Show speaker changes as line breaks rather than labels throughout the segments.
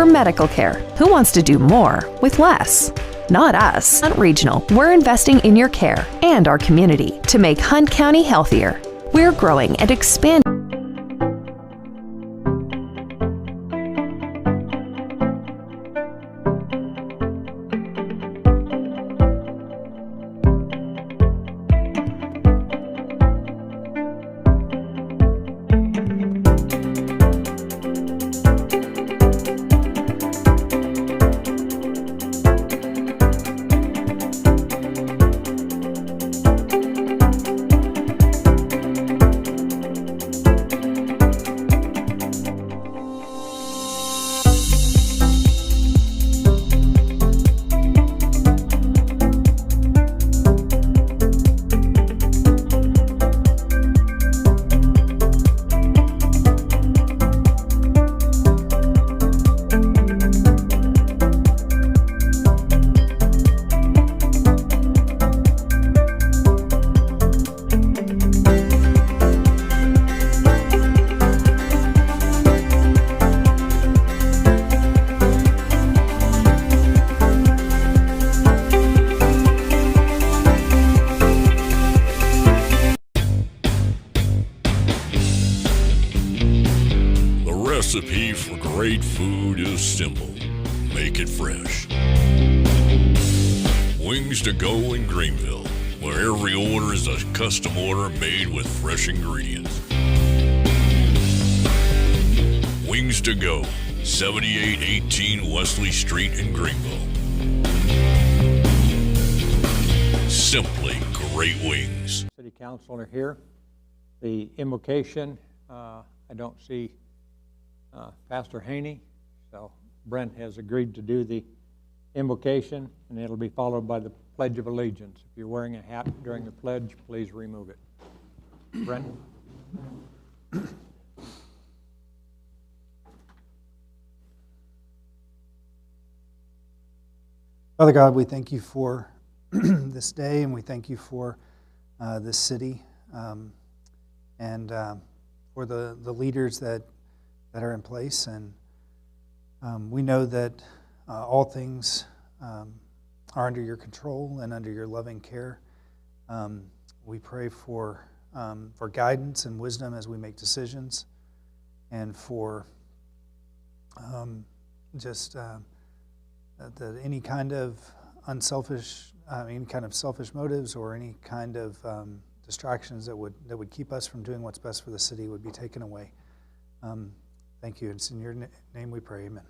for medical care. Who wants to do more with less? Not us. Hunt Regional, we're investing in your care and our community to make Hunt County healthier. We're growing and expanding.
recipe for great food is simple. Make it fresh. Wings to go in Greenville, where every order is a custom order made with fresh ingredients. Wings to go, 7818 Wesley Street in Greenville. Simply great wings.
City Council are here. The invocation, I don't see Pastor Haney, so Brent has agreed to do the invocation, and it'll be followed by the Pledge of Allegiance. If you're wearing a hat during the pledge, please remove it. Brent?
Father God, we thank you for this day, and we thank you for this city, and for the leaders that are in place. And we know that all things are under your control and under your loving care. We pray for guidance and wisdom as we make decisions, and for that any kind of any kind of selfish motives or any kind of distractions that would keep us from doing what's best for the city would be taken away. Thank you. It's in your name we pray. Amen.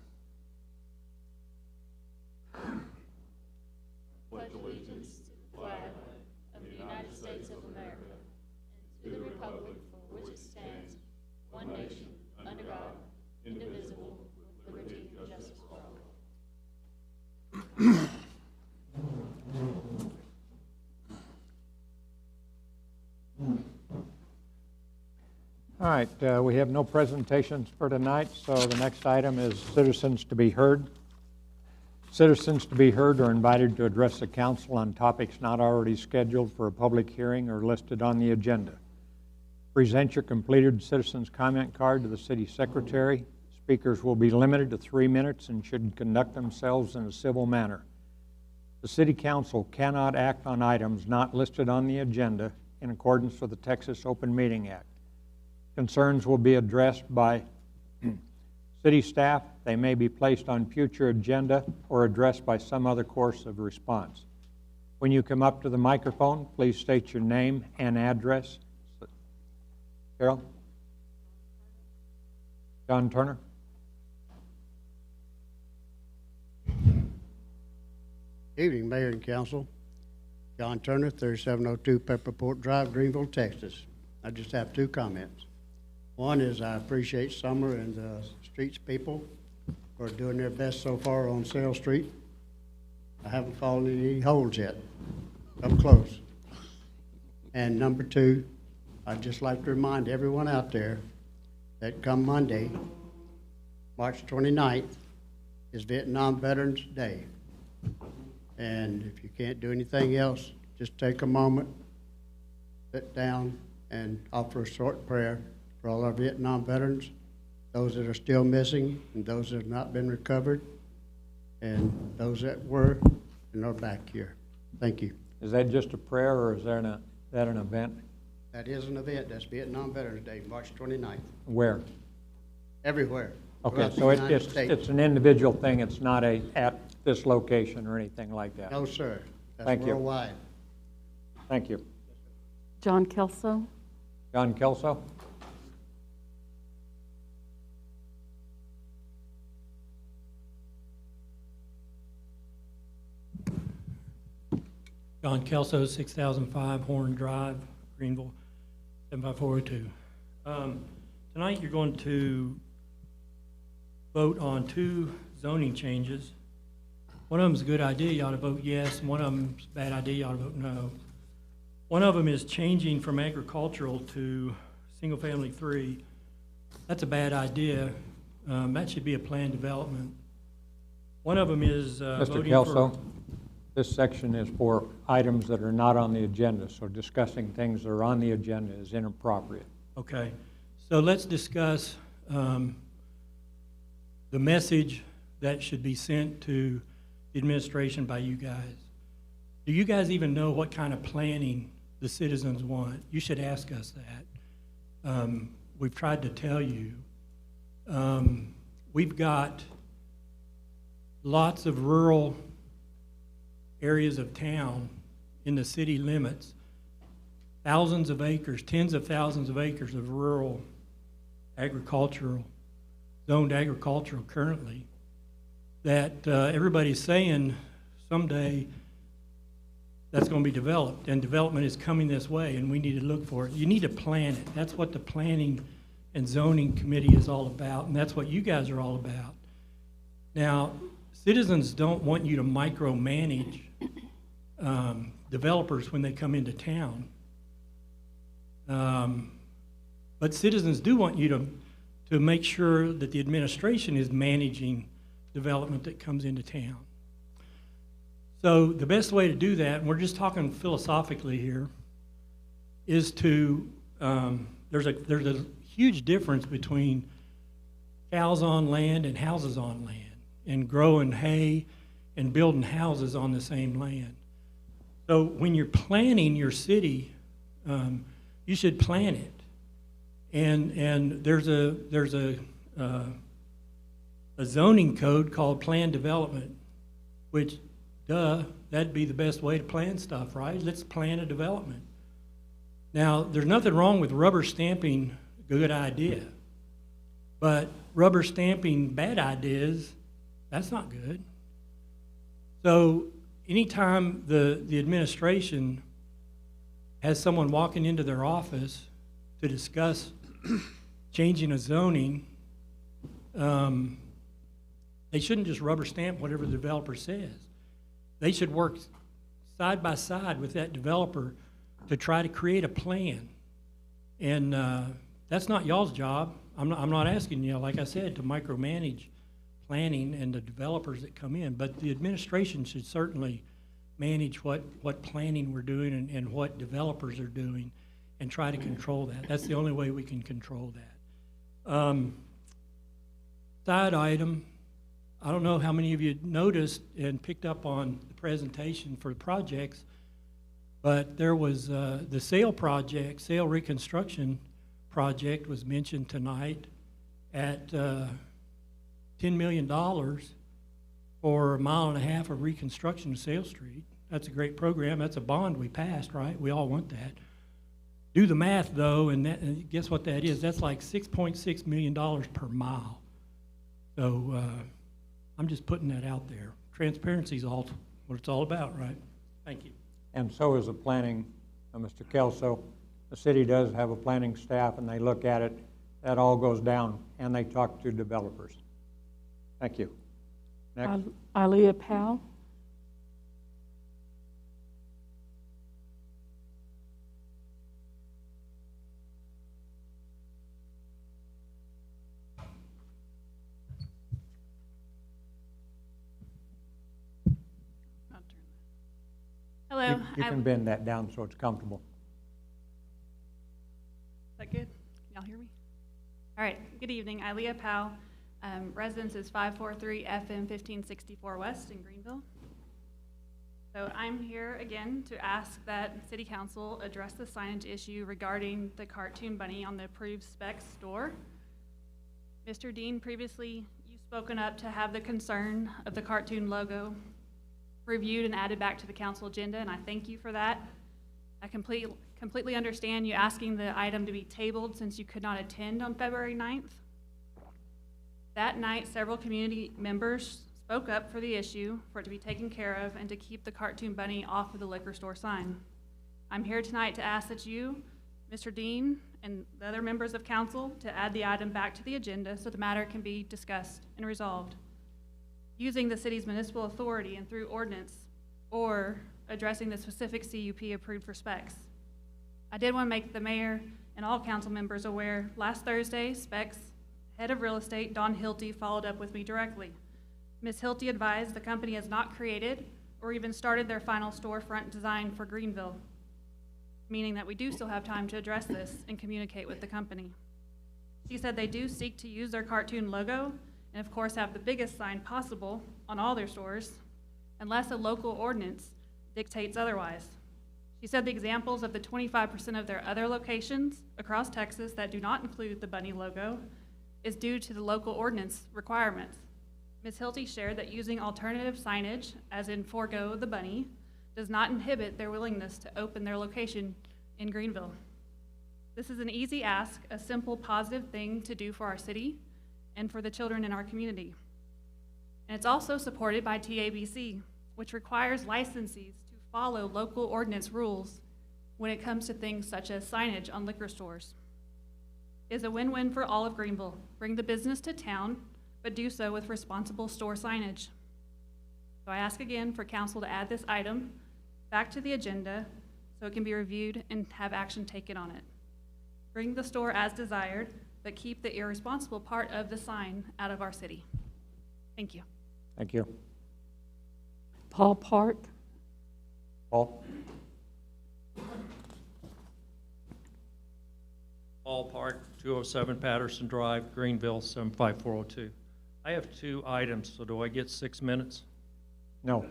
Pledge allegiance to the flag of the United States of America and to the republic for which it stands, one nation, under God, indivisible, with liberty and justice for all.
All right, we have no presentations for tonight, so the next item is citizens to be heard. Citizens to be heard are invited to address the council on topics not already scheduled for a public hearing or listed on the agenda. Present your completed citizens comment card to the city secretary. Speakers will be limited to 3 minutes and should conduct themselves in a civil manner. The city council cannot act on items not listed on the agenda in accordance with the Texas Open Meeting Act. Concerns will be addressed by city staff. They may be placed on future agenda or addressed by some other course of response. When you come up to the microphone, please state your name and address. Carol? John Turner?
Evening, Mayor and Council. John Turner, 3702 Pepperport Drive, Greenville, Texas. I just have 2 comments. One is I appreciate Summer and the streets people for doing their best so far on Sale Street. I haven't fallen in any holes yet, up close. And number 2, I'd just like to remind everyone out there that come Monday, March 29th, is Vietnam Veterans Day. And if you can't do anything else, just take a moment, sit down, and offer a short prayer for all our Vietnam veterans, those that are still missing, and those that have not been recovered, and those that were and are back here. Thank you.
Is that just a prayer, or is that an event?
That is an event. That's Vietnam Veterans Day, March 29th.
Where?
Everywhere.
Okay,
throughout the
so
United States.
it's an individual thing. It's not at this location or anything like that?
No, sir. That's
Thank you.
worldwide.
Thank you.
John Kelso.
John Kelso?
John Kelso, 6005 Horn Drive, Greenville, 75402. Tonight you're going to vote on 2 zoning changes. One of them is a good idea, you ought to vote yes, and one of them is a bad idea, you ought to vote no. One of them is changing from agricultural to single-family 3. That's a bad idea. That should be a planned development. One of them is
Mr.
voting
Kelso,
for...
this section is for items that are not on the agenda, so discussing things that are on the agenda is inappropriate.
Okay, so let's discuss the message that should be sent to the administration by you guys. Do you guys even know what kind of planning the citizens want? You should ask us that. We've tried to tell you. We've got lots of rural areas of town in the city limits, thousands of acres, tens of thousands of acres of rural agricultural, zoned agricultural currently, that everybody's saying someday that's going to be developed, and development is coming this way, and we need to look for it. You need to plan it. That's what the Planning and Zoning Committee is all about, and that's what you guys are all about. Now, citizens don't want you to micromanage developers when they come into town. But citizens do want you to make sure that the administration is managing development that comes into town. So the best way to do that, and we're just talking philosophically here, is to, there's a huge difference between cows on land and houses on land, and growing hay and building houses on the same land. So when you're planning your city, you should plan it. And there's a zoning code called planned development, which, that'd be the best way to plan stuff, right? Let's plan a development. Now, there's nothing wrong with rubber stamping a good idea, but rubber stamping bad ideas, that's not good. So anytime the administration has someone walking into their office to discuss changing a zoning, they shouldn't just rubber stamp whatever the developer says. They should work side by side with that developer to try to create a plan. And that's not y'all's job. I'm not asking you, like I said, to micromanage planning and the developers that come in, but the administration should certainly manage what planning we're doing and what developers are doing and try to control that. That's the only way we can control that. Side item, I don't know how many of you noticed and picked up on the presentation for the projects, but there was the sale reconstruction project was mentioned tonight at $10 million for 1.5 miles of reconstruction of Sale Street. That's a great program. That's a bond we passed, right? We all want that. Do the math, though, and guess what that is? That's like $6.6 million per mile. So I'm just putting that out there. Transparency is all what it's all about, right? Thank you.
And so is the planning, Mr. Kelso. The city does have a planning staff, and they look at it. That all goes down, and they talk to developers. Thank you. Next.
Aliyah Powell.
Hello.
You can bend that down so it's comfortable.
Is that good? Can y'all hear me? All right, good evening. I'm Leah Powell. Residence is 543 FM 1564 West in Greenville. So I'm here again to ask that City Council address the signage issue regarding the cartoon bunny on the approved spec store. Mr. Dean, previously you've spoken up to have the concern of the cartoon logo reviewed and added back to the council agenda, and I thank you for that. I completely understand you asking the item to be tabled since you could not attend on February 9th. That night, several community members spoke up for the issue, for it to be taken care of, and to keep the cartoon bunny off of the liquor store sign. I'm here tonight to ask that you, Mr. Dean, and the other members of council to add the item back to the agenda so the matter can be discussed and resolved using the city's municipal authority and through ordinance, or addressing the specific CUP approved for specs. I did want to make the mayor and all council members aware, last Thursday, specs head of real estate, Dawn Hilty, followed up with me directly. Ms. Hilty advised the company has not created or even started their final storefront design for Greenville, meaning that we do still have time to address this and communicate with the company. She said they do seek to use their cartoon logo and of course have the biggest sign possible on all their stores, unless a local ordinance dictates otherwise. She said the examples of the 25% of their other locations across Texas that do not include the bunny logo is due to the local ordinance requirements. Ms. Hilty shared that using alternative signage, as in forego the bunny, does not inhibit their willingness to open their location in Greenville. This is an easy ask, a simple positive thing to do for our city and for the children in our community. And it's also supported by TABC, which requires licensees to follow local ordinance rules when it comes to things such as signage on liquor stores. It's a win-win for all of Greenville. Bring the business to town, but do so with responsible store signage. So I ask again for council to add this item back to the agenda so it can be reviewed and have action taken on it. Bring the store as desired, but keep the irresponsible part of the sign out of our city. Thank you.
Thank you.
Paul Park.
Paul?
Paul Park, 207 Patterson Drive, Greenville, 75402. I have two items, so do I get 6 minutes?
No.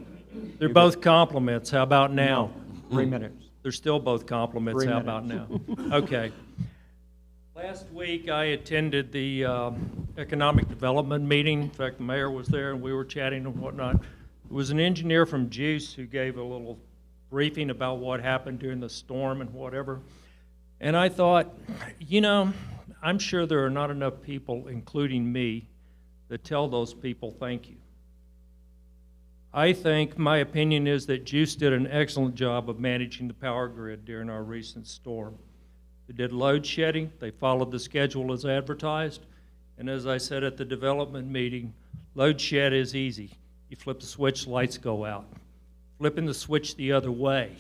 They're both compliments. How about now?
No. 3 minutes.
They're still both compliments.
3
How
minutes.
about now? Okay. Last week, I attended the economic development meeting. In fact, the mayor was there, and we were chatting and whatnot. It was an engineer from Juice who gave a little briefing about what happened during the storm and whatever. And I thought, you know, I'm sure there are not enough people, including me, that tell those people thank you. I think my opinion is that Juice did an excellent job of managing the power grid during our recent storm. They did load shedding, they followed the schedule as advertised, and as I said at the development meeting, load shed is easy. You flip the switch, lights go out. Flipping the switch the other way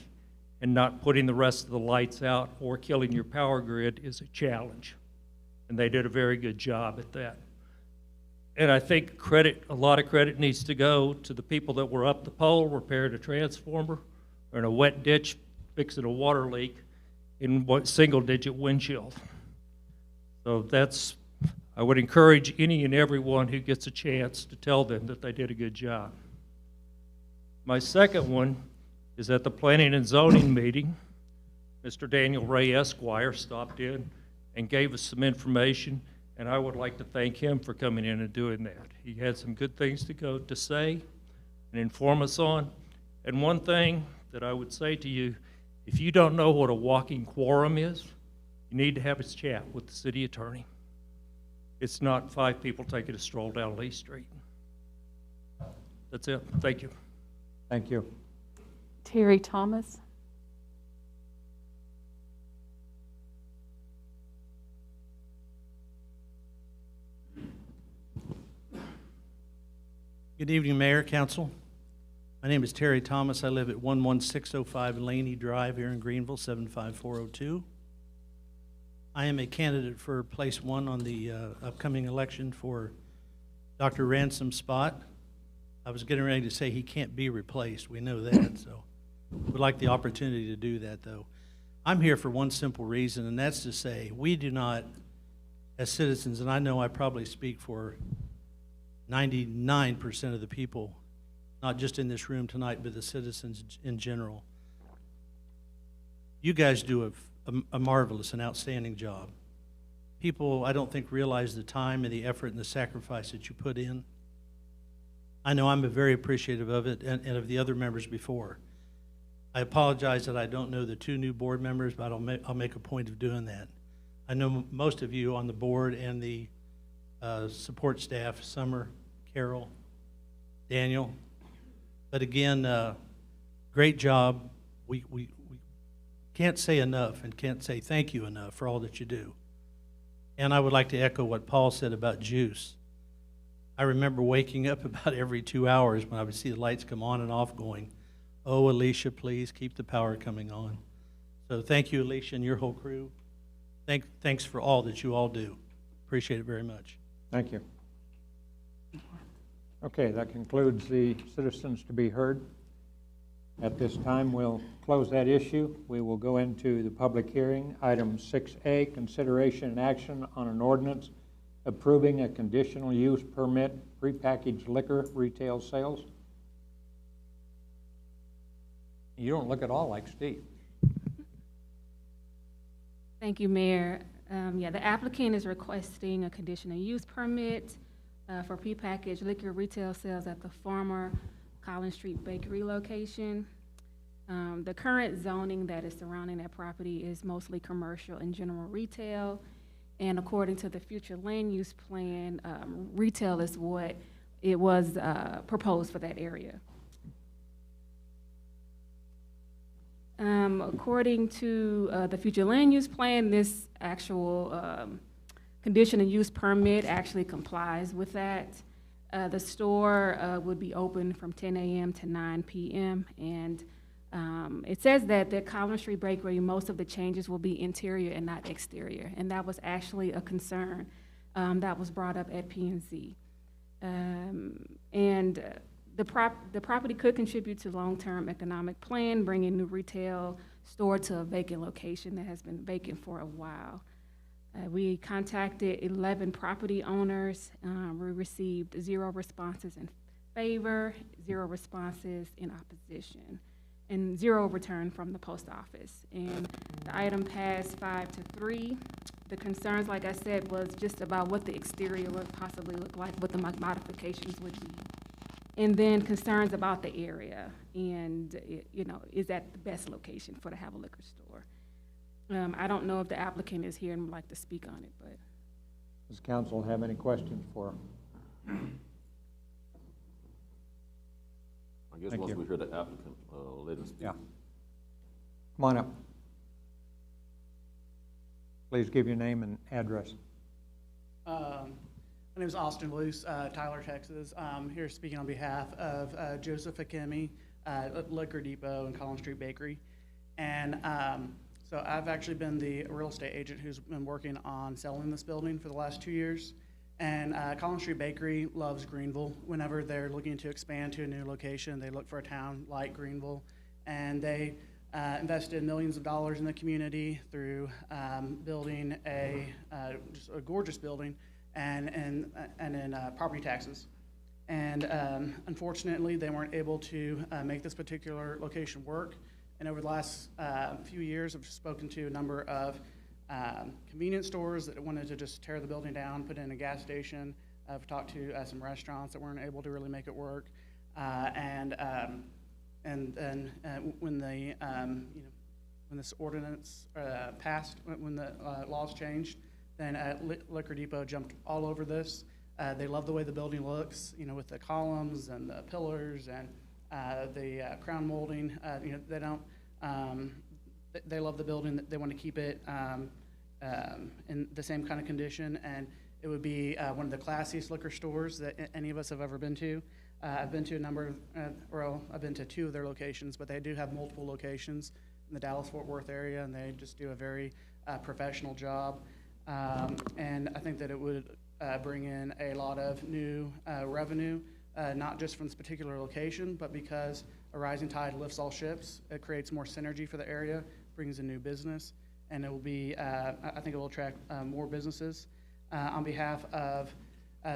and not putting the rest of the lights out or killing your power grid is a challenge. And they did a very good job at that. And I think a lot of credit needs to go to the people that were up the pole, repaired a transformer, or in a wet ditch, fixing a water leak in single-digit windshield. So I would encourage any and everyone who gets a chance to tell them that they did a good job. My second one is at the Planning and Zoning meeting. Mr. Daniel Ray Esquire stopped in and gave us some information, and I would like to thank him for coming in and doing that. He had some good things to say and inform us on. And one thing that I would say to you, if you don't know what a walking quorum is, you need to have a chat with the city attorney. It's not 5 people taking a stroll down Lee Street. That's it. Thank you.
Thank you.
Terry Thomas.
Good evening, Mayor, Council. My name is Terry Thomas. I live at 11605 Laney Drive here in Greenville, 75402. I am a candidate for place 1 on the upcoming election for Dr. Ransom's spot. I was getting ready to say he can't be replaced. We know that, so would like the opportunity to do that, though. I'm here for one simple reason, and that's to say we do not as citizens, and I know I probably speak for 99% of the people, not just in this room tonight, but the citizens in general. You guys do a marvelous and outstanding job. People, I don't think, realize the time and the effort and the sacrifice that you put in. I know I'm very appreciative of it and of the other members before. I apologize that I don't know the two new board members, but I'll make a point of doing that. I know most of you on the board and the support staff, Summer, Carol, Daniel. But again, great job. We can't say enough and can't say thank you enough for all that you do. And I would like to echo what Paul said about juice. I remember waking up about every 2 hours when I would see the lights come on and off going, "Oh, Alicia, please keep the power coming on." So thank you, Alicia, and your whole crew. Thanks for all that you all do. Appreciate it very much.
Thank you. Okay, that concludes the citizens to be heard. At this time, we'll close that issue. We will go into the public hearing. Item 6A, consideration and action on an ordinance approving a conditional use permit, prepackaged liquor retail sales. You don't look at all like Steve.
Thank you, Mayor. The applicant is requesting a conditional use permit for prepackaged liquor retail sales at the former Collins Street Bakery location. The current zoning that is surrounding that property is mostly commercial and general retail. And according to the future land use plan, retail is what it was proposed for that area. According to the future land use plan, this actual conditional use permit actually complies with that. The store would be open from 10 a.m. to 9 p.m. And it says that the Collins Street Bakery, most of the changes will be interior and not exterior. And that was actually a concern that was brought up at P&Z. The property could contribute to long-term economic plan, bringing new retail store to a vacant location that has been vacant for a while. We contacted 11 property owners. We received 0 responses in favor, 0 responses in opposition, and 0 return from the post office. And the item passed 5-3. The concerns, like I said, was just about what the exterior would possibly look like, what the modifications would be. And then concerns about the area and, is that the best location for to have a liquor store? I don't know if the applicant is here and would like to speak on it, but.
Does council have any questions for him?
I guess
Thank
once
you.
we hear the applicant, let him speak.
Yeah. Come on up. Please give your name and address.
My name is Austin Luce, Tyler, Texas. I'm here speaking on behalf of Joseph Hakimi, Liquor Depot and Collins Street Bakery. And so I've actually been the real estate agent who's been working on selling this building for the last 2 years. And Collins Street Bakery loves Greenville. Whenever they're looking to expand to a new location, they look for a town like Greenville. And they invested millions of dollars in the community through building just a gorgeous building and in property taxes. And unfortunately, they weren't able to make this particular location work. And over the last few years, I've spoken to a number of convenience stores that wanted to just tear the building down, put in a gas station. I've talked to some restaurants that weren't able to really make it work. And then when the when this ordinance passed, when the laws changed, then Liquor Depot jumped all over this. They love the way the building looks, with the columns and the pillars and the crown molding. They don't. They love the building. They want to keep it in the same kind of condition, and it would be one of the classiest liquor stores that any of us have ever been to. I've been to a number of, I've been to 2 of their locations, but they do have multiple locations in the Dallas-Fort Worth area, and they just do a very professional job. And I think that it would bring in a lot of new revenue, not just from this particular location, but because a rising tide lifts all ships. It creates more synergy for the area, brings in new business, and it will be, I think it will attract more businesses. on behalf of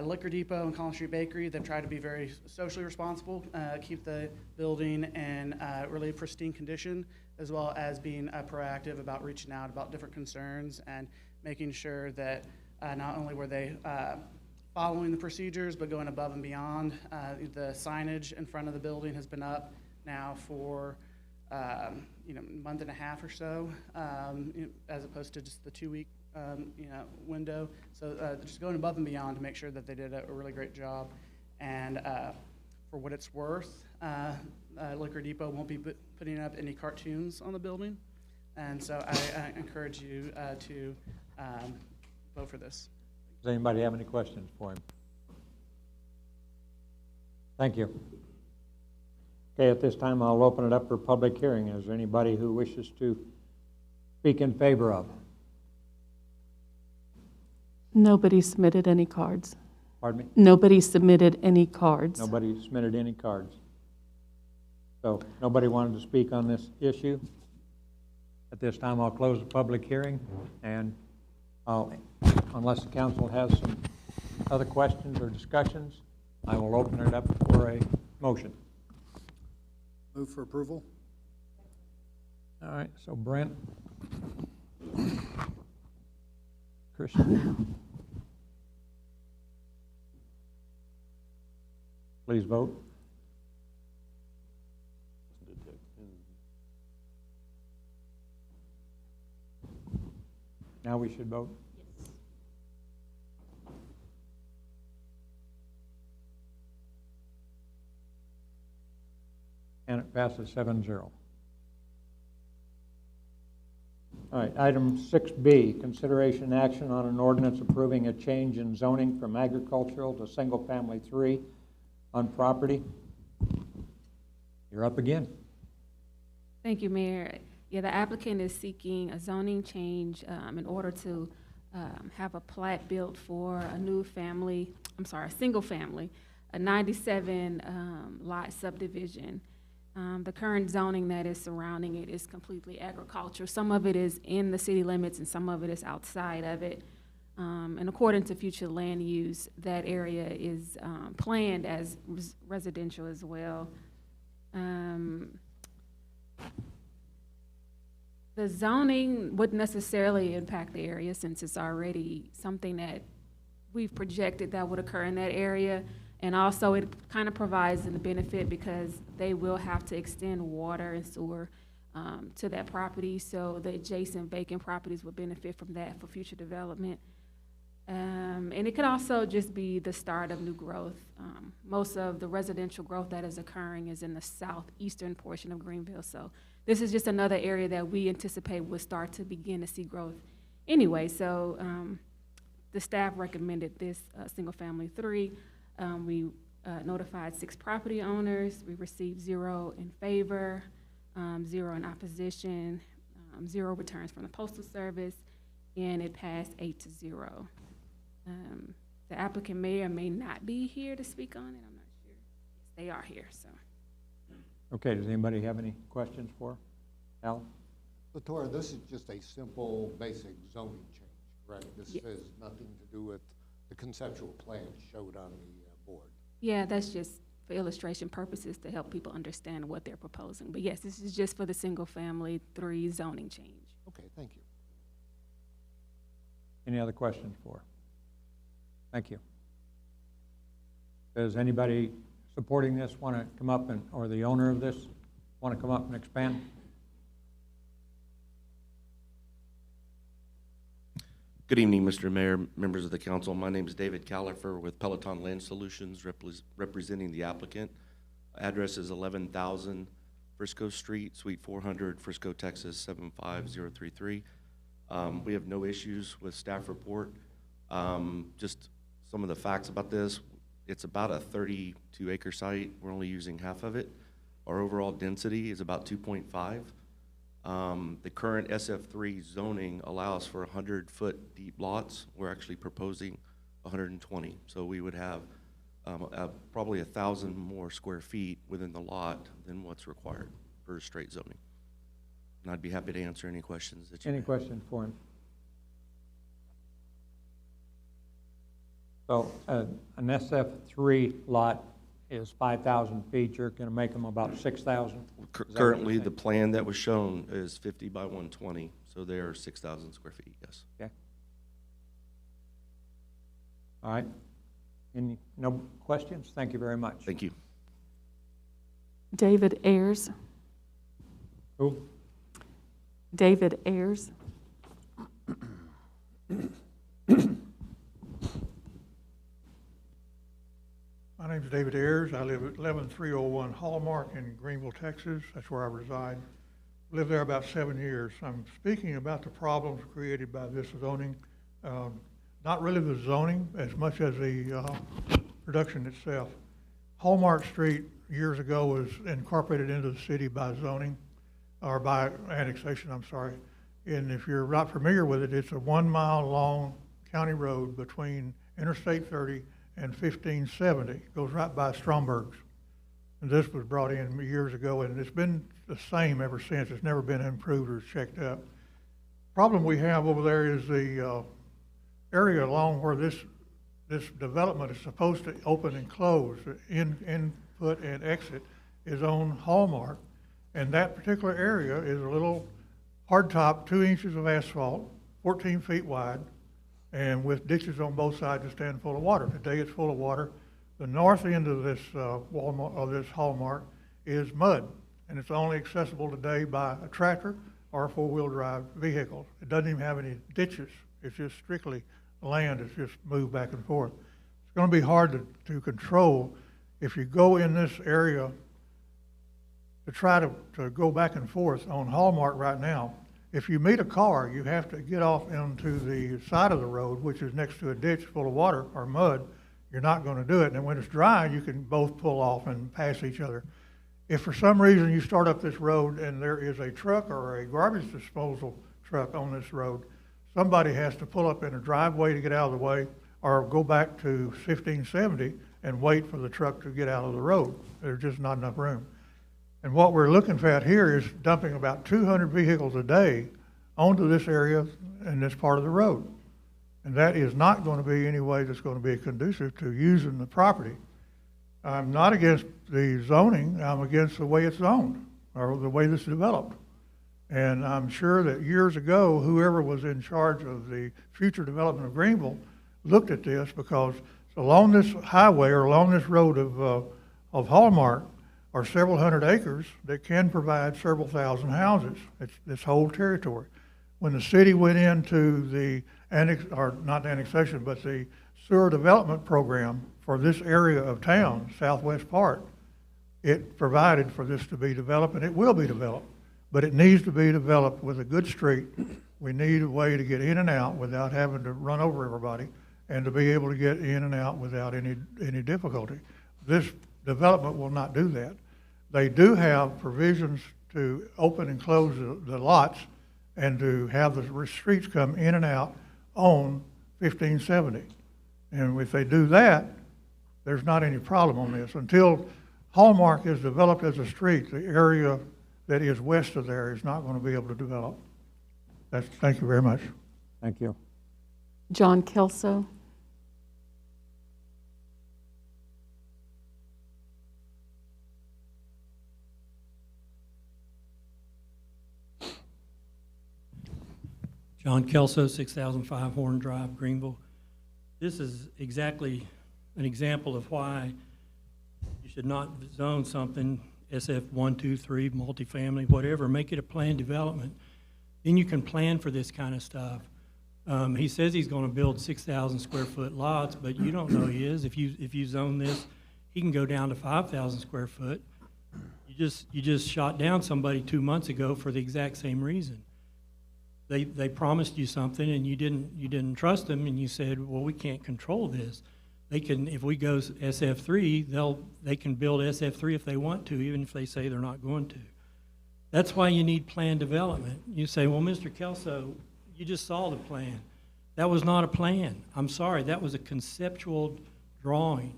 Liquor Depot and Collins Street Bakery. They've tried to be very socially responsible, keep the building in really pristine condition, as well as being proactive about reaching out about different concerns and making sure that not only were they following the procedures, but going above and beyond. The signage in front of the building has been up now for month and a half or so, as opposed to just the 2-week window. So just going above and beyond to make sure that they did a really great job. And for what it's worth, Liquor Depot won't be putting up any cartoons on the building. And so I encourage you to vote for this.
Does anybody have any questions for him? Thank you. Okay, at this time, I'll open it up for public hearing. Is there anybody who wishes to speak in favor of?
Nobody submitted any cards.
Pardon me?
Nobody submitted any cards.
Nobody submitted any cards. So nobody wanted to speak on this issue. At this time, I'll close the public hearing, and unless the council has some other questions or discussions, I will open it up for a motion.
Move for approval.
All right, so Brent, Christian, please vote. Now we should vote?
Yes.
And it passes 7-0. All right, item 6B, consideration action on an ordinance approving a change in zoning from agricultural to single-family 3 on property. You're up again.
Thank you, Mayor. Yeah, the applicant is seeking a zoning change in order to have a plat built for a a single family, a 97 lot subdivision. The current zoning that is surrounding it is completely agriculture. Some of it is in the city limits and some of it is outside of it. And according to future land use, that area is planned as residential as well. The zoning wouldn't necessarily impact the area since it's already something that we've projected that would occur in that area. And also it kind of provides a benefit because they will have to extend water and sewer to that property. So the adjacent vacant properties would benefit from that for future development. And it could also just be the start of new growth. Most of the residential growth that is occurring is in the southeastern portion of Greenville. So this is just another area that we anticipate will start to begin to see growth anyway. So the staff recommended this single family 3. We notified 6 property owners. We received 0 in favor, 0 in opposition, 0 returns from the Postal Service, and it passed 8-0. The applicant may or may not be here to speak on it. I'm not sure. Yes, they are here, so.
Okay, does anybody have any questions for Al?
Latora, this is just a simple, basic zoning change, correct? This has nothing to do with the conceptual plan showed on the board.
Yeah, that's just for illustration purposes to help people understand what they're proposing. But yes, this is just for the single family 3 zoning change.
Okay, thank you.
Any other questions for? Thank you. Does anybody supporting this want to come up or the owner of this want to come up and expand?
Good evening, Mr. Mayor, members of the council. My name is David Califer with Peloton Land Solutions, representing the applicant. Address is 11,000 Frisco Street, Suite 400, Frisco, Texas 75033. We have no issues with staff report. Just some of the facts about this. It's about a 32-acre site. We're only using half of it. Our overall density is about 2.5. The current SF3 zoning allows for 100-foot deep lots. We're actually proposing 120. So we would have probably 1,000 more square feet within the lot than what's required for straight zoning. And I'd be happy to answer any questions that you
Any
have.
questions for him? So an SF3 lot is 5,000 feet. You're going to make them about 6,000?
Currently, the plan that was shown is 50 by 120, so they are 6,000 square feet, yes.
Okay. All right. No questions? Thank you very much.
Thank you.
David Ayers.
Who?
David Ayers.
My name's David Ayers. I live at 11301 Hallmark in Greenville, Texas. That's where I reside. Lived there about 7 years. I'm speaking about the problems created by this zoning. Not really the zoning as much as the production itself. Hallmark Street years ago was incorporated into the city by zoning, or by annexation, I'm sorry. And if you're not familiar with it, it's a 1 mile long county road between Interstate 30 and 1570. It goes right by Stromberg's. And this was brought in years ago, and it's been the same ever since. It's never been improved or checked up. Problem we have over there is the area along where this development is supposed to open and close, input and exit, is on Hallmark. And that particular area is a little hardtop, 2 inches of asphalt, 14 feet wide, and with ditches on both sides to stand full of water. Today it's full of water. The north end of this this Hallmark is mud, and it's only accessible today by a tractor or a four-wheel drive vehicle. It doesn't even have any ditches. It's just strictly land. It's just moved back and forth. It's going to be hard to control if you go in this area to try to go back and forth on Hallmark right now. If you meet a car, you have to get off into the side of the road, which is next to a ditch full of water or mud. You're not going to do it. And when it's dry, you can both pull off and pass each other. If for some reason you start up this road and there is a truck or a garbage disposal truck on this road, somebody has to pull up in a driveway to get out of the way, or go back to 1570 and wait for the truck to get out of the road. There's just not enough room. And what we're looking at here is dumping about 200 vehicles a day onto this area and this part of the road. And that is not going to be any way that's going to be conducive to using the property. I'm not against the zoning, I'm against the way it's zoned, or the way this is developed. And I'm sure that years ago, whoever was in charge of the future development of Greenville looked at this, because along this highway or along this road of Hallmark are several hundred acres that can provide several thousand houses. It's this whole territory. When the city went into the not annexation, but the sewer development program for this area of town, southwest part, it provided for this to be developed, and it will be developed. But it needs to be developed with a good street. We need a way to get in and out without having to run over everybody, and to be able to get in and out without any difficulty. This development will not do that. They do have provisions to open and close the lots and to have the streets come in and out on 1570. And if they do that, there's not any problem on this. Until Hallmark is developed as a street, the area that is west of there is not going to be able to develop. Thank you very much.
Thank you.
John Kelso.
John Kelso, 6005 Horn Drive, Greenville. This is exactly an example of why you should not zone something SF 1, 2, 3, multifamily, whatever. Make it a planned development. Then you can plan for this kind of stuff. He says he's going to build 6,000 square foot lots, but you don't know he is. If you zone this, he can go down to 5,000 square foot. You just shot down somebody 2 months ago for the exact same reason. They promised you something and you didn't trust them, and you said, well, we can't control this. They can, if we go SF3, they can build SF3 if they want to, even if they say they're not going to. That's why you need planned development. You say, well, Mr. Kelso, you just saw the plan. That was not a plan. I'm sorry, that was a conceptual drawing.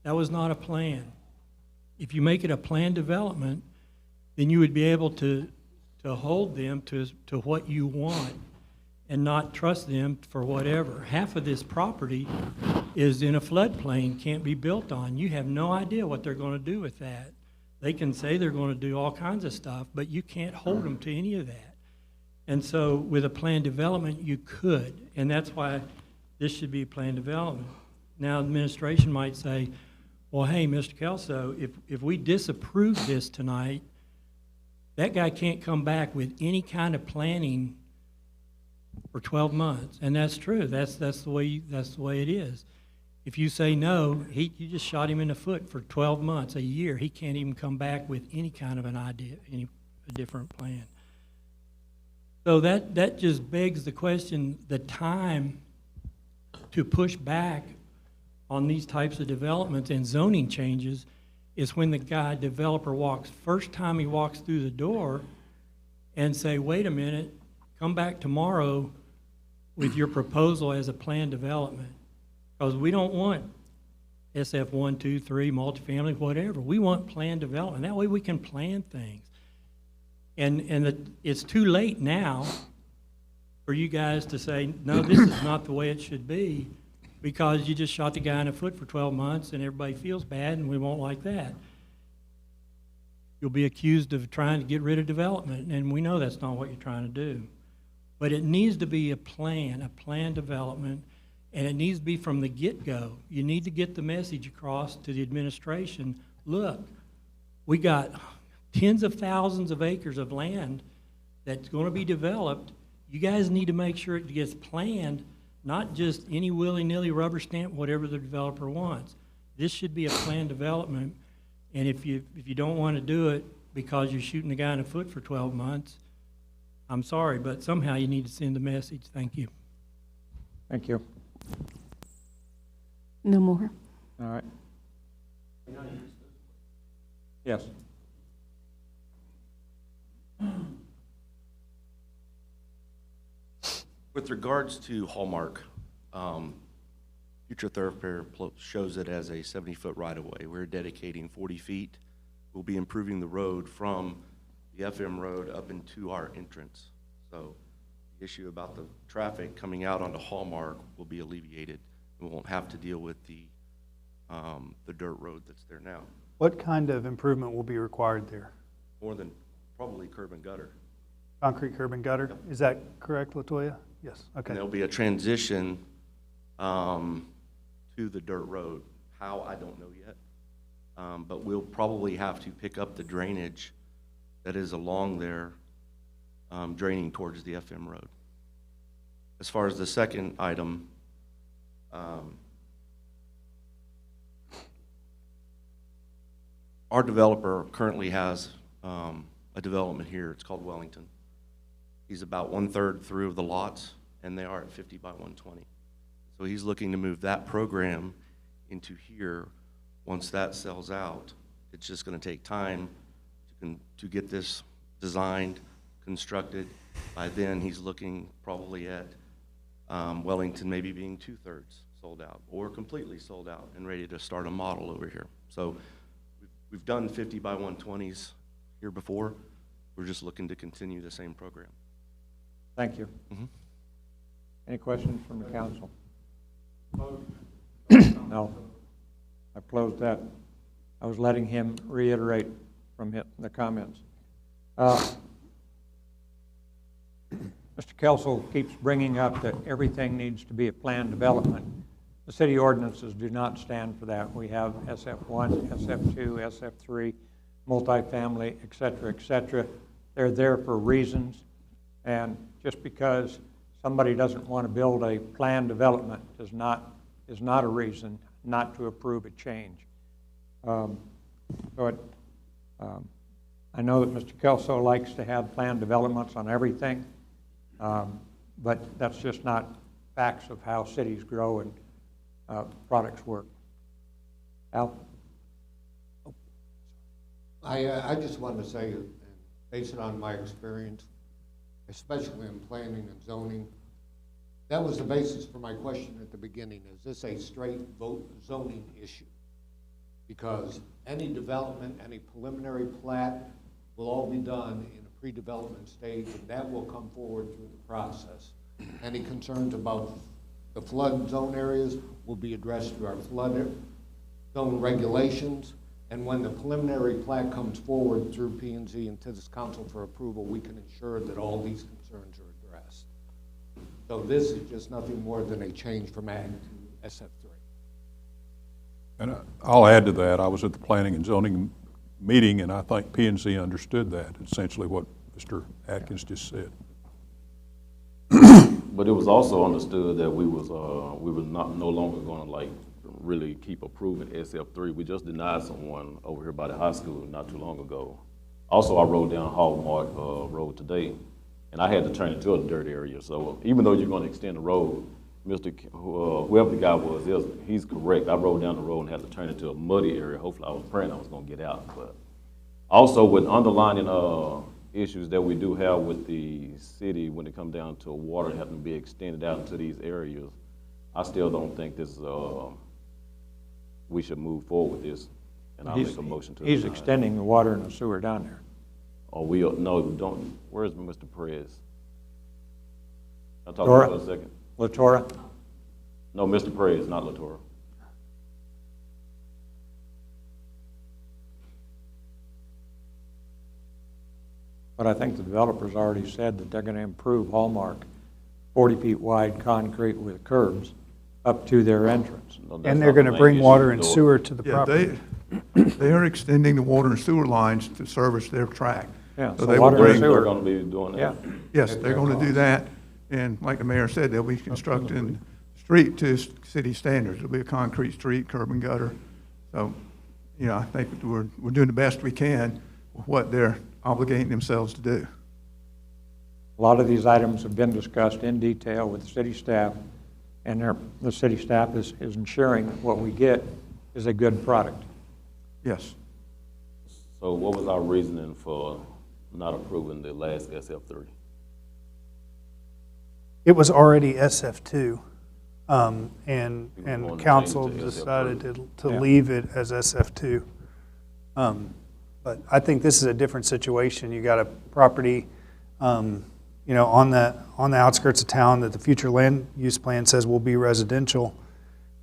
That was not a plan. If you make it a planned development, then you would be able to hold them to what you want and not trust them for whatever. Half of this property is in a floodplain, can't be built on. You have no idea what they're going to do with that. They can say they're going to do all kinds of stuff, but you can't hold them to any of that. And so with a planned development, you could, and that's why this should be a planned development. Now, administration might say, well, hey, Mr. Kelso, if we disapprove this tonight, that guy can't come back with any kind of planning for 12 months. And that's true. That's the way it is. If you say no, you just shot him in the foot for 12 months, a year. He can't even come back with any kind of an idea, a different plan. So that just begs the question, the time to push back on these types of developments and zoning changes is when the developer first time he walks through the door and say, wait a minute, come back tomorrow with your proposal as a planned development. Because we don't want SF 1, 2, 3, multifamily, whatever. We want planned development. That way we can plan things. And it's too late now for you guys to say, no, this is not the way it should be, because you just shot the guy in the foot for 12 months and everybody feels bad, and we won't like that. You'll be accused of trying to get rid of development, and we know that's not what you're trying to do. But it needs to be a planned development, and it needs to be from the get-go. You need to get the message across to the administration, look, we got tens of thousands of acres of land that's going to be developed. You guys need to make sure it gets planned, not just any willy-nilly rubber stamp, whatever the developer wants. This should be a planned development, and if you don't want to do it because you're shooting the guy in the foot for 12 months, I'm sorry, but somehow you need to send a message. Thank you.
Thank you.
No more.
All right. Yes.
With regards to Hallmark, Future Thoroughfare shows it as a 70-foot right-of-way. We're dedicating 40 feet. We'll be improving the road from the FM road up into our entrance. So the issue about the traffic coming out onto Hallmark will be alleviated. We won't have to deal with the dirt road that's there now.
What kind of improvement will be required there?
More than probably curb and gutter.
Concrete curb and gutter?
Yep.
Is that correct, LaToya? Yes, okay.
And there'll be a transition to the dirt road. How, I don't know yet. But we'll probably have to pick up the drainage that is along there, draining towards the FM road. As far as the second item, our developer currently has a development here. It's called Wellington. He's about 1/3 through the lots, and they are at 50 by 120. So he's looking to move that program into here. Once that sells out, it's just going to take time to get this designed, constructed. By then, he's looking probably at Wellington maybe being 2/3 sold out or completely sold out and ready to start a model over here. So we've done 50 by 120s here before. We're just looking to continue the same program.
Thank you.
Mm-hmm.
Any questions from the council? No. I've closed that. I was letting him reiterate from the comments. Mr. Kelso keeps bringing up that everything needs to be a planned development. The city ordinances do not stand for that. We have SF1, SF2, SF3, multifamily, et cetera, et cetera. They're there for reasons, and just because somebody doesn't want to build a planned development is not a reason not to approve a change. I know that Mr. Kelso likes to have planned developments on everything, but that's just not facts of how cities grow and products work. Al?
I just wanted to say, based on my experience, especially in planning and zoning, that was the basis for my question at the beginning. Is this a straight vote zoning issue? Because any development, any preliminary plat will all be done in a pre-development stage, and that will come forward through the process. Any concerns about The flood zone areas will be addressed through our flood zone regulations. And when the preliminary plat comes forward through P&Z and to this council for approval, we can ensure that all these concerns are addressed. So this is just nothing more than a change from Ag to SF3.
And I'll add to that, I was at the planning and zoning meeting, and I think P&Z understood that, essentially what Mr. Atkins just said.
But it was also understood that we was not no longer going to like really keep approving SF3. We just denied someone over here by the high school not too long ago. Also, I rode down Hallmark Road today, and I had to turn into a dirt area. So even though you're going to extend the road, whoever the guy was, he's correct. I rode down the road and had to turn into a muddy area. Hopefully, I was praying I was going to get out. But also with underlining issues that we do have with the city when it comes down to water having to be extended out into these areas, I still don't think this we should move forward with this, and I'll make a motion to.
He's extending the water and the sewer down there.
Oh, no, don't. Where's Mr. Perez? I'll talk to him for a second.
Latora?
No, Mr. Perez, not Latora.
But I think the developers already said that they're going to improve Hallmark 40 feet wide concrete with curbs up to their entrance.
No,
And they're going to bring water and sewer to the
Yeah,
property.
they are extending the water and sewer lines to service their track.
Yeah,
So
so
they
water
will
and
bring,
sewer.
They're going to be doing that.
Yeah.
yes, they're going to do that. And like the mayor said, they'll be constructing the street to city standards. It'll be a concrete street, curb and gutter. So, you know, I think we're doing the best we can with what they're obligating themselves to do.
A lot of these items have been discussed in detail with the city staff, and the city staff is ensuring that what we get is a good product.
Yes.
So what was our reasoning for not approving the last SF3?
It was already SF2, and
wanted to
council
change it to
decided to
Yeah.
leave it as SF2. But I think this is a different situation. You got a property, you know, on the outskirts of town that the future land use plan says will be residential,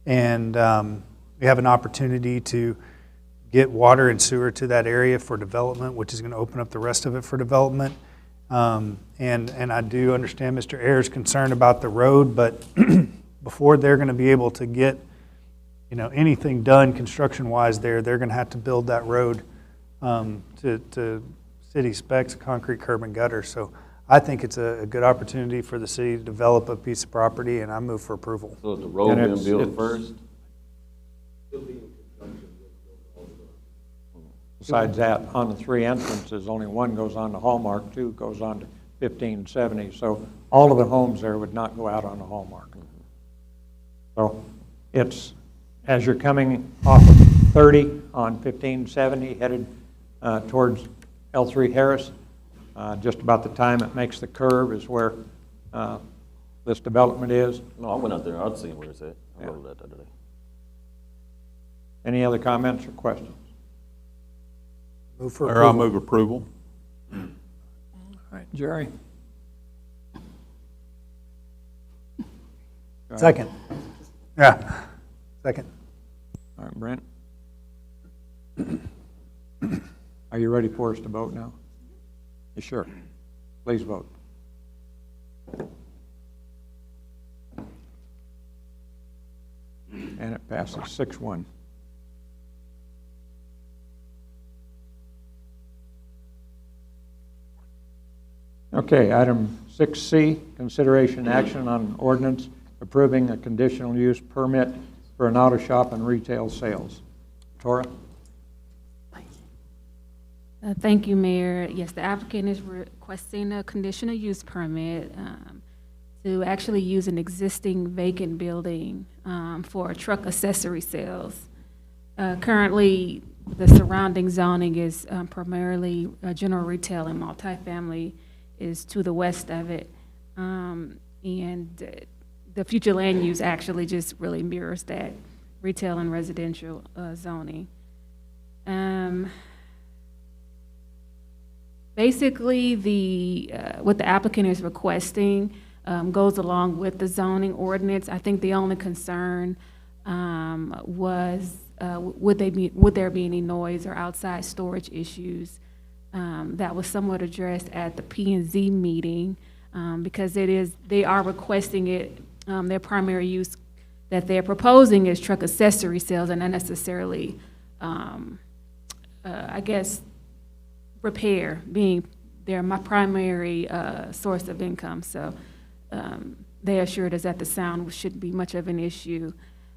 and we have an opportunity to get water and sewer to that area for development, which is going to open up the rest of it for development. And I do understand Mr. Ayers' concern about the road, but before they're going to be able to get, you know, anything done construction-wise there, they're going to have to build that road to city specs, concrete curb and gutter. So I think it's a good opportunity for the city to develop a piece of property, and I move for approval.
So is the road
And
being built first?
Besides that, on the three entrances, only one goes on to Hallmark, two goes on to 1570. So all of the homes there would not go out on the Hallmark. So it's, as you're coming off of 30 on 1570, headed towards L3 Harris, just about the time it makes the curve is where this development is.
No, I went out there. I'd seen where it's at. I
Yeah.
rode that the other day.
Any other comments or questions?
Move for
Mayor, I'll
approval.
move approval.
All right, Jerry?
Second. Yeah, second.
All right, Brent? Are you ready for us to vote now? You sure? Please vote. And it passes 6-1. Okay, item 6C, consideration action on ordinance approving a conditional use permit for an auto shop and retail sales. Tora?
Thank you, Mayor. Yes, the applicant is requesting a conditional use permit to actually use an existing vacant building for truck accessory sales. Currently, the surrounding zoning is primarily general retail, and multifamily is to the west of it. And the future land use actually just really mirrors that retail and residential zoning. Basically, what the applicant is requesting goes along with the zoning ordinance. I think the only concern was would there be any noise or outside storage issues? That was somewhat addressed at the P&Z meeting because they are requesting it. Their primary use that they're proposing is truck accessory sales and not necessarily, I guess, repair being my primary source of income. So they assured us that the sound shouldn't be much of an issue.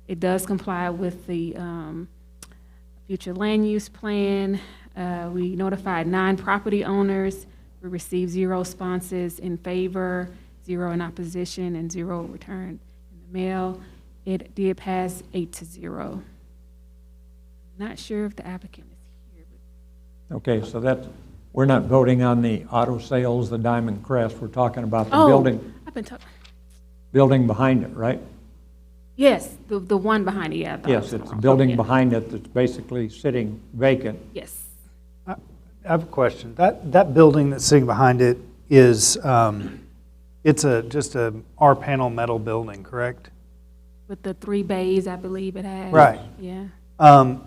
It does comply with the future land use plan. We notified 9 property owners. We received 0 responses in favor, 0 in opposition, and 0 returned in the mail. It did pass 8-0. Not sure if the applicant is here. But
Okay, so we're not voting on the auto sales, the Diamond Crest. We're talking about the building.
I've been talking.
Building behind it, right?
Yes, the one behind it. Yeah,
Yes, it's a building behind it that's basically sitting vacant.
Yes.
I have a question. That building that's sitting behind it is, it's just a R-panel metal building, correct?
With the 3 bays, I believe it has.
Right.
Yeah.
I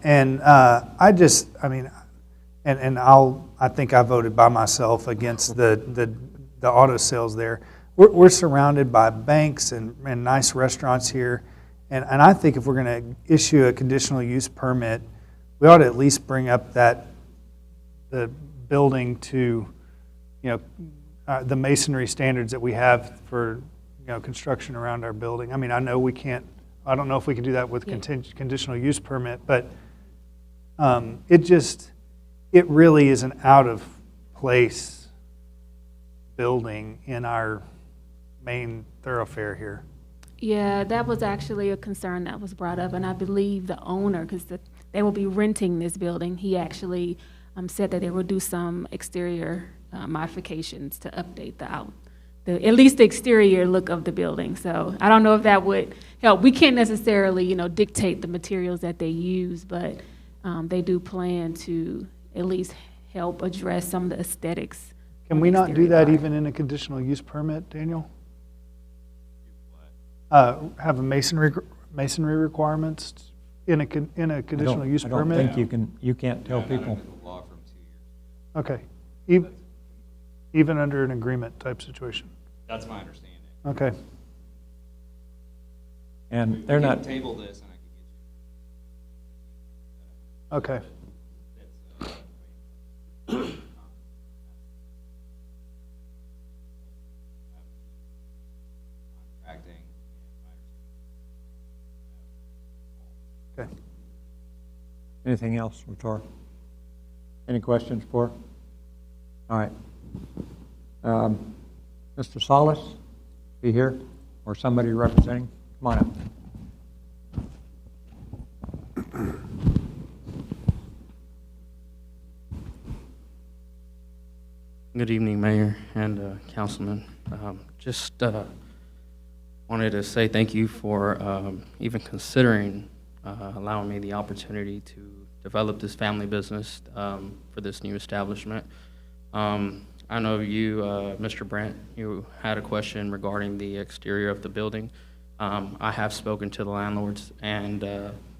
think I voted by myself against the auto sales there. We're surrounded by banks and nice restaurants here, and I think if we're going to issue a conditional use permit, we ought to at least bring up the building to, the masonry standards that we have for, construction around our building. I mean, I know we can't. I don't know if we can do that with conditional use permit, but it really is an out of place building in our main thoroughfare here.
Yeah, that was actually a concern that was brought up, and I believe the owner, because they will be renting this building, he actually said that they will do some exterior modifications to update at least the exterior look of the building. So I don't know if that would help. We can't necessarily, dictate the materials that they use, but they do plan to at least help address some of the aesthetics.
Can we not do that even in a conditional use permit, Daniel? Have a masonry requirements in a conditional use permit?
I don't think you can't tell people.
Okay. Even under an agreement type situation?
That's my understanding.
Okay.
And they're not.
Table this and I could get you.
Okay. Okay.
Anything else, Lator? Any questions for? All right. Mr. Solis, be here, or somebody representing? Come on up.
Good evening, Mayor and Councilman. Just wanted to say thank you for even considering allowing me the opportunity to develop this family business for this new establishment. I know you, Mr. Brandt, you had a question regarding the exterior of the building. I have spoken to the landlords, and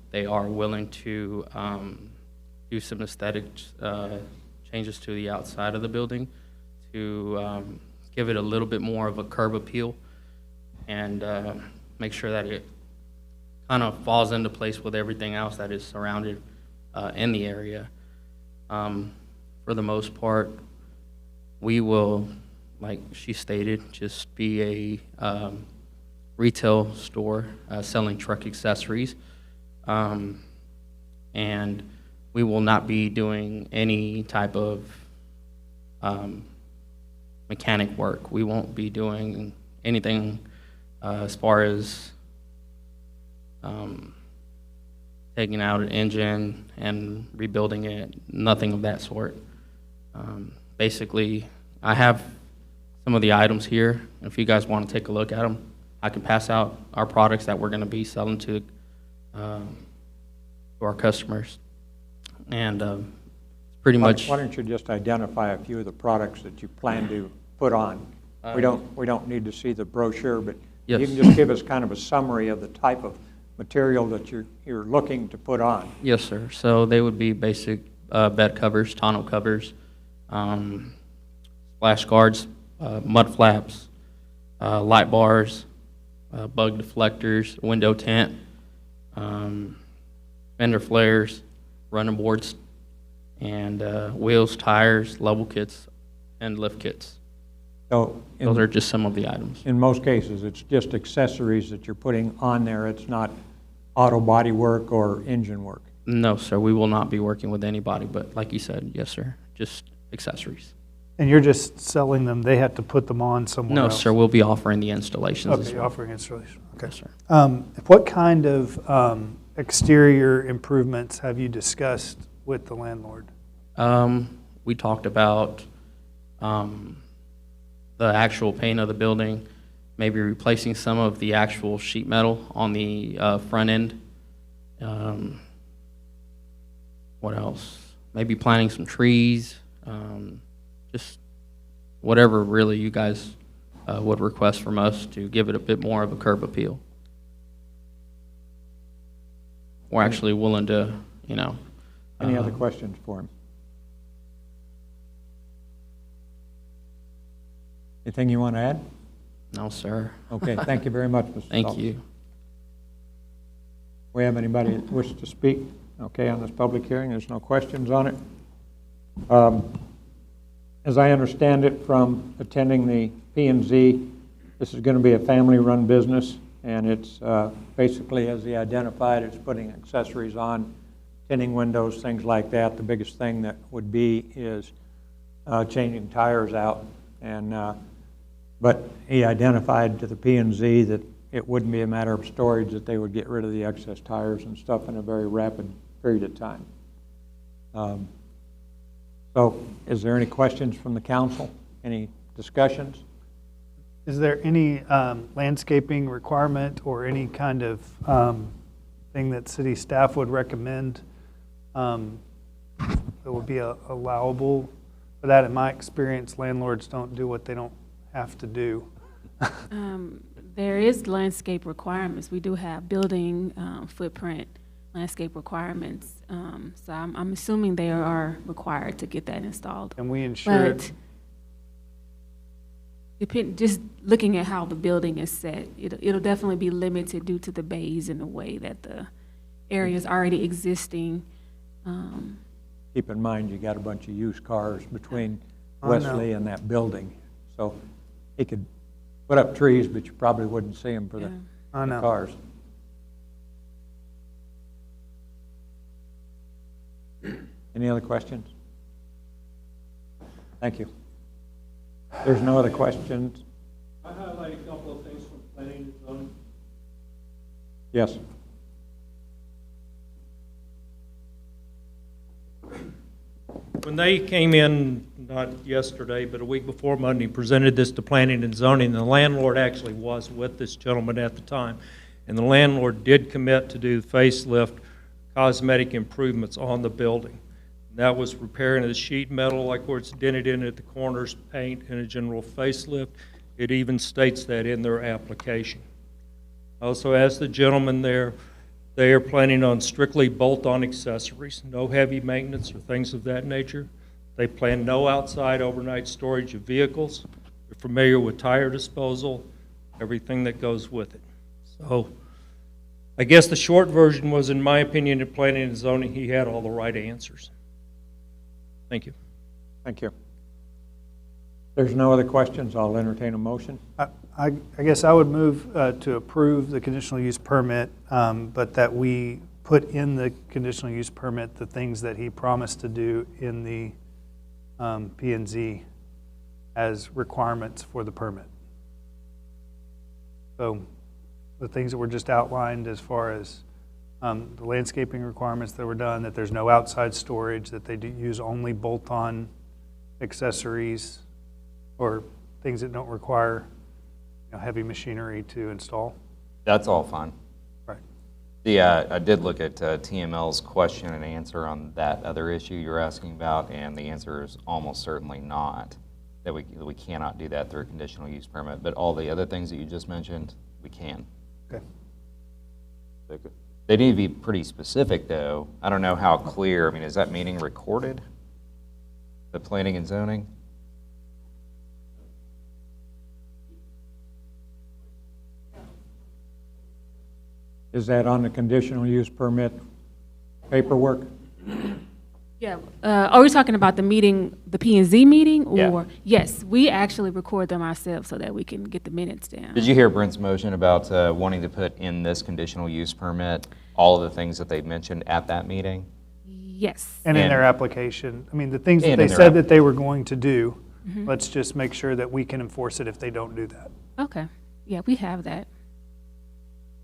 they are willing to do some aesthetic changes to the outside of the building to give it a little bit more of a curb appeal and make sure that it kind of falls into place with everything else that is surrounded in the area. For the most part, we will, like she stated, just be a retail store selling truck accessories. And we will not be doing any type of mechanic work. We won't be doing anything as far as taking out an engine and rebuilding it, nothing of that sort. Basically, I have some of the items here. If you guys want to take a look at them, I can pass out our products that we're going to be selling to our customers. And pretty much...
Why don't you just identify a few of the products that you plan to put on? We don't need to see the brochure, but
Yes.
you can just give us kind of a summary of the type of material that you're looking to put on.
Yes, sir. So they would be basic bed covers, tonneau covers, splash guards, mud flaps, light bars, bug deflectors, window tent, fender flares, running boards, and wheels, tires, level kits, and lift kits.
So
Those are just some of the items.
in most cases, it's just accessories that you're putting on there. It's not auto body work or engine work.
No, sir, we will not be working with anybody, but like you said, yes, sir, just accessories.
And you're just selling them, they have to put them on somewhere
No,
else?
sir, we'll be offering the installations as
Okay,
well.
offering installation, okay.
Yes, sir.
What kind of exterior improvements have you discussed with the landlord?
We talked about the actual paint of the building, maybe replacing some of the actual sheet metal on the front end. What else? Maybe planting some trees, just whatever really you guys would request from us to give it a bit more of a curb appeal. We're actually willing to, you know.
Any other questions for him? Anything you want to add?
No, sir.
Okay, thank you very much, Mr.
Thank
Stoltz.
you.
We have anybody that wishes to speak, okay, on this public hearing? There's no questions on it. As I understand it from attending the P&Z, this is going to be a family-run business, and it's basically, as he identified, it's putting accessories on, tinting windows, things like that. The biggest thing that would be is changing tires out. But he identified to the P&Z that it wouldn't be a matter of storage, that they would get rid of the excess tires and stuff in a very rapid period of time. So is there any questions from the council? Any discussions?
Is there any landscaping requirement or any kind of thing that city staff would recommend that would be allowable for that? In my experience, landlords don't do what they don't have to do.
There is landscape requirements. We do have building footprint landscape requirements. So I'm assuming they are required to get that installed.
And we ensure
But just looking at how the building is set, it'll definitely be limited due to the bays and the way that the area is already existing.
Keep in mind, you got a bunch of used cars between
I know.
Wesley and that building. So he could put up trees, but you probably wouldn't see them for the
I know.
cars. Any other questions? Thank you. There's no other questions?
I highlight a couple of things from planning and zoning.
Yes.
When they came in, not yesterday, but a week before Monday, presented this to planning and zoning, the landlord actually was with this gentleman at the time. And the landlord did commit to do facelift cosmetic improvements on the building. That was repairing the sheet metal, like where it's dented in at the corners, paint, and a general facelift. It even states that in their application. I also asked the gentleman there, they are planning on strictly bolt-on accessories, no heavy maintenance or things of that nature. They plan no outside overnight storage of vehicles. They're familiar with tire disposal, everything that goes with it. So I guess the short version was, in my opinion, in planning and zoning, he had all the right answers. Thank you.
Thank you. There's no other questions. I'll entertain a motion.
I guess I would move to approve the conditional use permit, but that we put in the conditional use permit the things that he promised to do in the P&Z as requirements for the permit. So the things that were just outlined as far as the landscaping requirements that were done, that there's no outside storage, that they do use only bolt-on accessories or things that don't require heavy machinery to install.
That's all fine.
Right.
I did look at TML's question and answer on that other issue you're asking about, and the answer is almost certainly not. that we cannot do that through a conditional use permit, but all the other things that you just mentioned, we can.
Okay.
They need to be pretty specific, though. I don't know how clear. I mean, is that meeting recorded? The planning and zoning?
Is that on the conditional use permit paperwork?
Yeah, are we talking about the meeting, the P&Z meeting? Or
Yeah.
yes, we actually record them ourselves so that we can get the minutes down.
Did you hear Brent's motion about wanting to put in this conditional use permit all of the things that they mentioned at that meeting?
Yes.
And in
And-
their application, I mean, the things that
And
they
in their
said that they were going to do,
Mhm.
let's just make sure that we can enforce it if they don't do that.
Okay, yeah, we have that.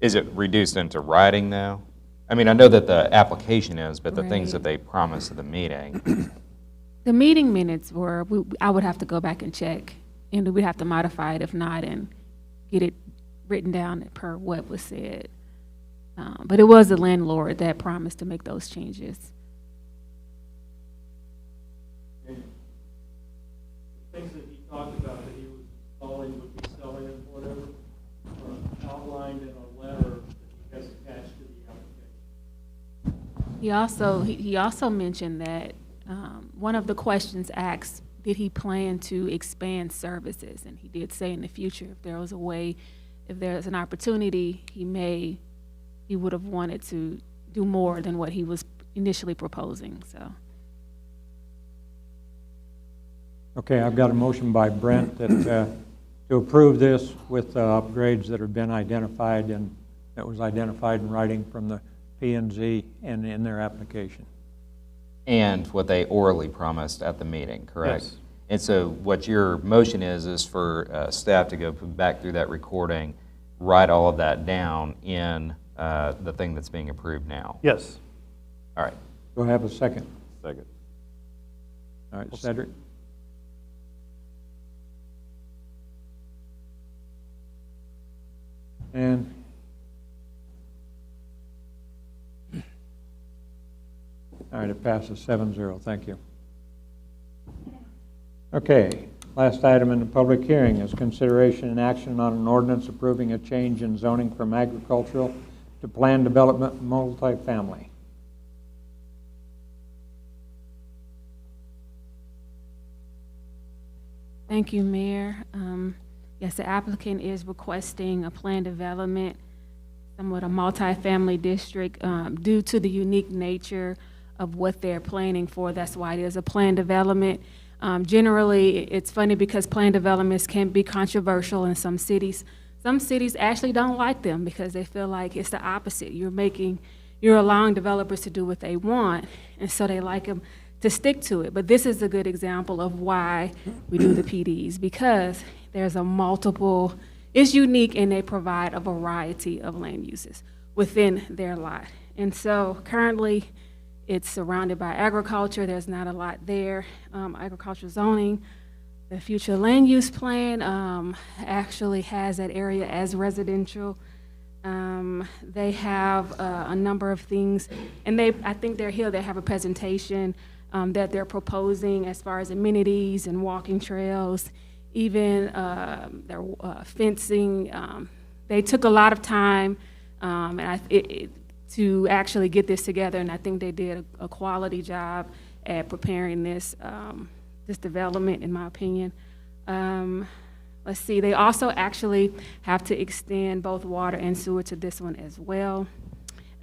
Is it reduced into writing, though? I mean, I know that the application is, but the things
Right.
that they promised at the meeting.
The meeting minutes were, I would have to go back and check, and we'd have to modify it if not, and get it written down per what was said. But it was the landlord that promised to make those changes.
Things that he talked about that he was installing would be selling and whatever, are outlined in a letter that he has attached to the application.
He also mentioned that one of the questions asked, did he plan to expand services? And he did say in the future, if there was a way, if there's an opportunity, he would have wanted to do more than what he was initially proposing, so.
Okay, I've got a motion by Brent that, to approve this with upgrades that have been identified and that was identified in writing from the P&Z and in their application.
And what they orally promised at the meeting, correct?
Yes.
And so what your motion is for staff to go back through that recording, write all of that down in the thing that's being approved now.
Yes.
All right.
Do I have a second?
Second.
All right, Cedric? And all right, it passes 7-0. Thank you. Okay, last item in the public hearing is consideration and action on an ordinance approving a change in zoning from agricultural to planned development multifamily.
Thank you, Mayor. Yes, the applicant is requesting a planned development, somewhat a multifamily district, due to the unique nature of what they're planning for. That's why it is a planned development. Generally, it's funny because planned developments can be controversial in some cities. Some cities actually don't like them because they feel like it's the opposite. You're allowing developers to do what they want, and so they like them to stick to it. But this is a good example of why we do the PDs, because there's it's unique and they provide a variety of land uses within their lot. And so currently it's surrounded by agriculture. There's not a lot there. Agriculture zoning, the future land use plan actually has that area as residential. They have a number of things, and I think they're here, they have a presentation that they're proposing as far as amenities and walking trails, even their fencing. They took a lot of time to actually get this together, and I think they did a quality job at preparing this development, in my opinion. Let's see, they also actually have to extend both water and sewer to this one as well.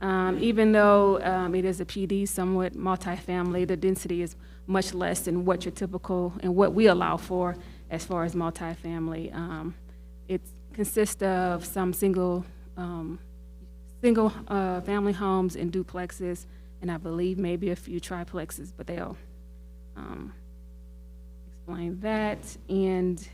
Even though it is a PD, somewhat multifamily, the density is much less than what your typical and what we allow for as far as multifamily. It consists of some single family homes and duplexes, and I believe maybe a few triplexes, but they'll explain that. And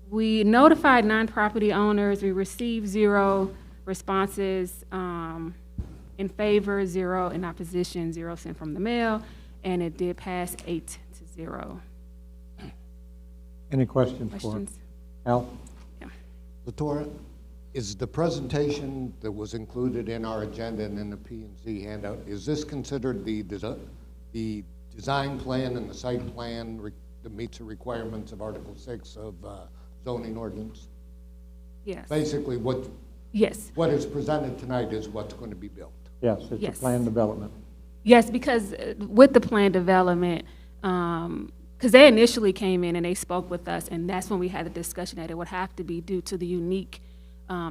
we notified non-property owners. We received 0 responses in favor, 0 in opposition, 0 sent from the mail, and it did pass 8-0.
Any questions for Al?
Yeah.
Latora, is the presentation that was included in our agenda and in the P&Z handout, is this considered the design plan and the site plan that meets the requirements of Article 6 of zoning ordinance?
Yes.
Basically,
Yes.
what is presented tonight is what's going to be built.
Yes, it's a
Yes.
planned development.
Yes, because with the plan development, because they initially came in and they spoke with us, and that's when we had a discussion that it would have to be due to the unique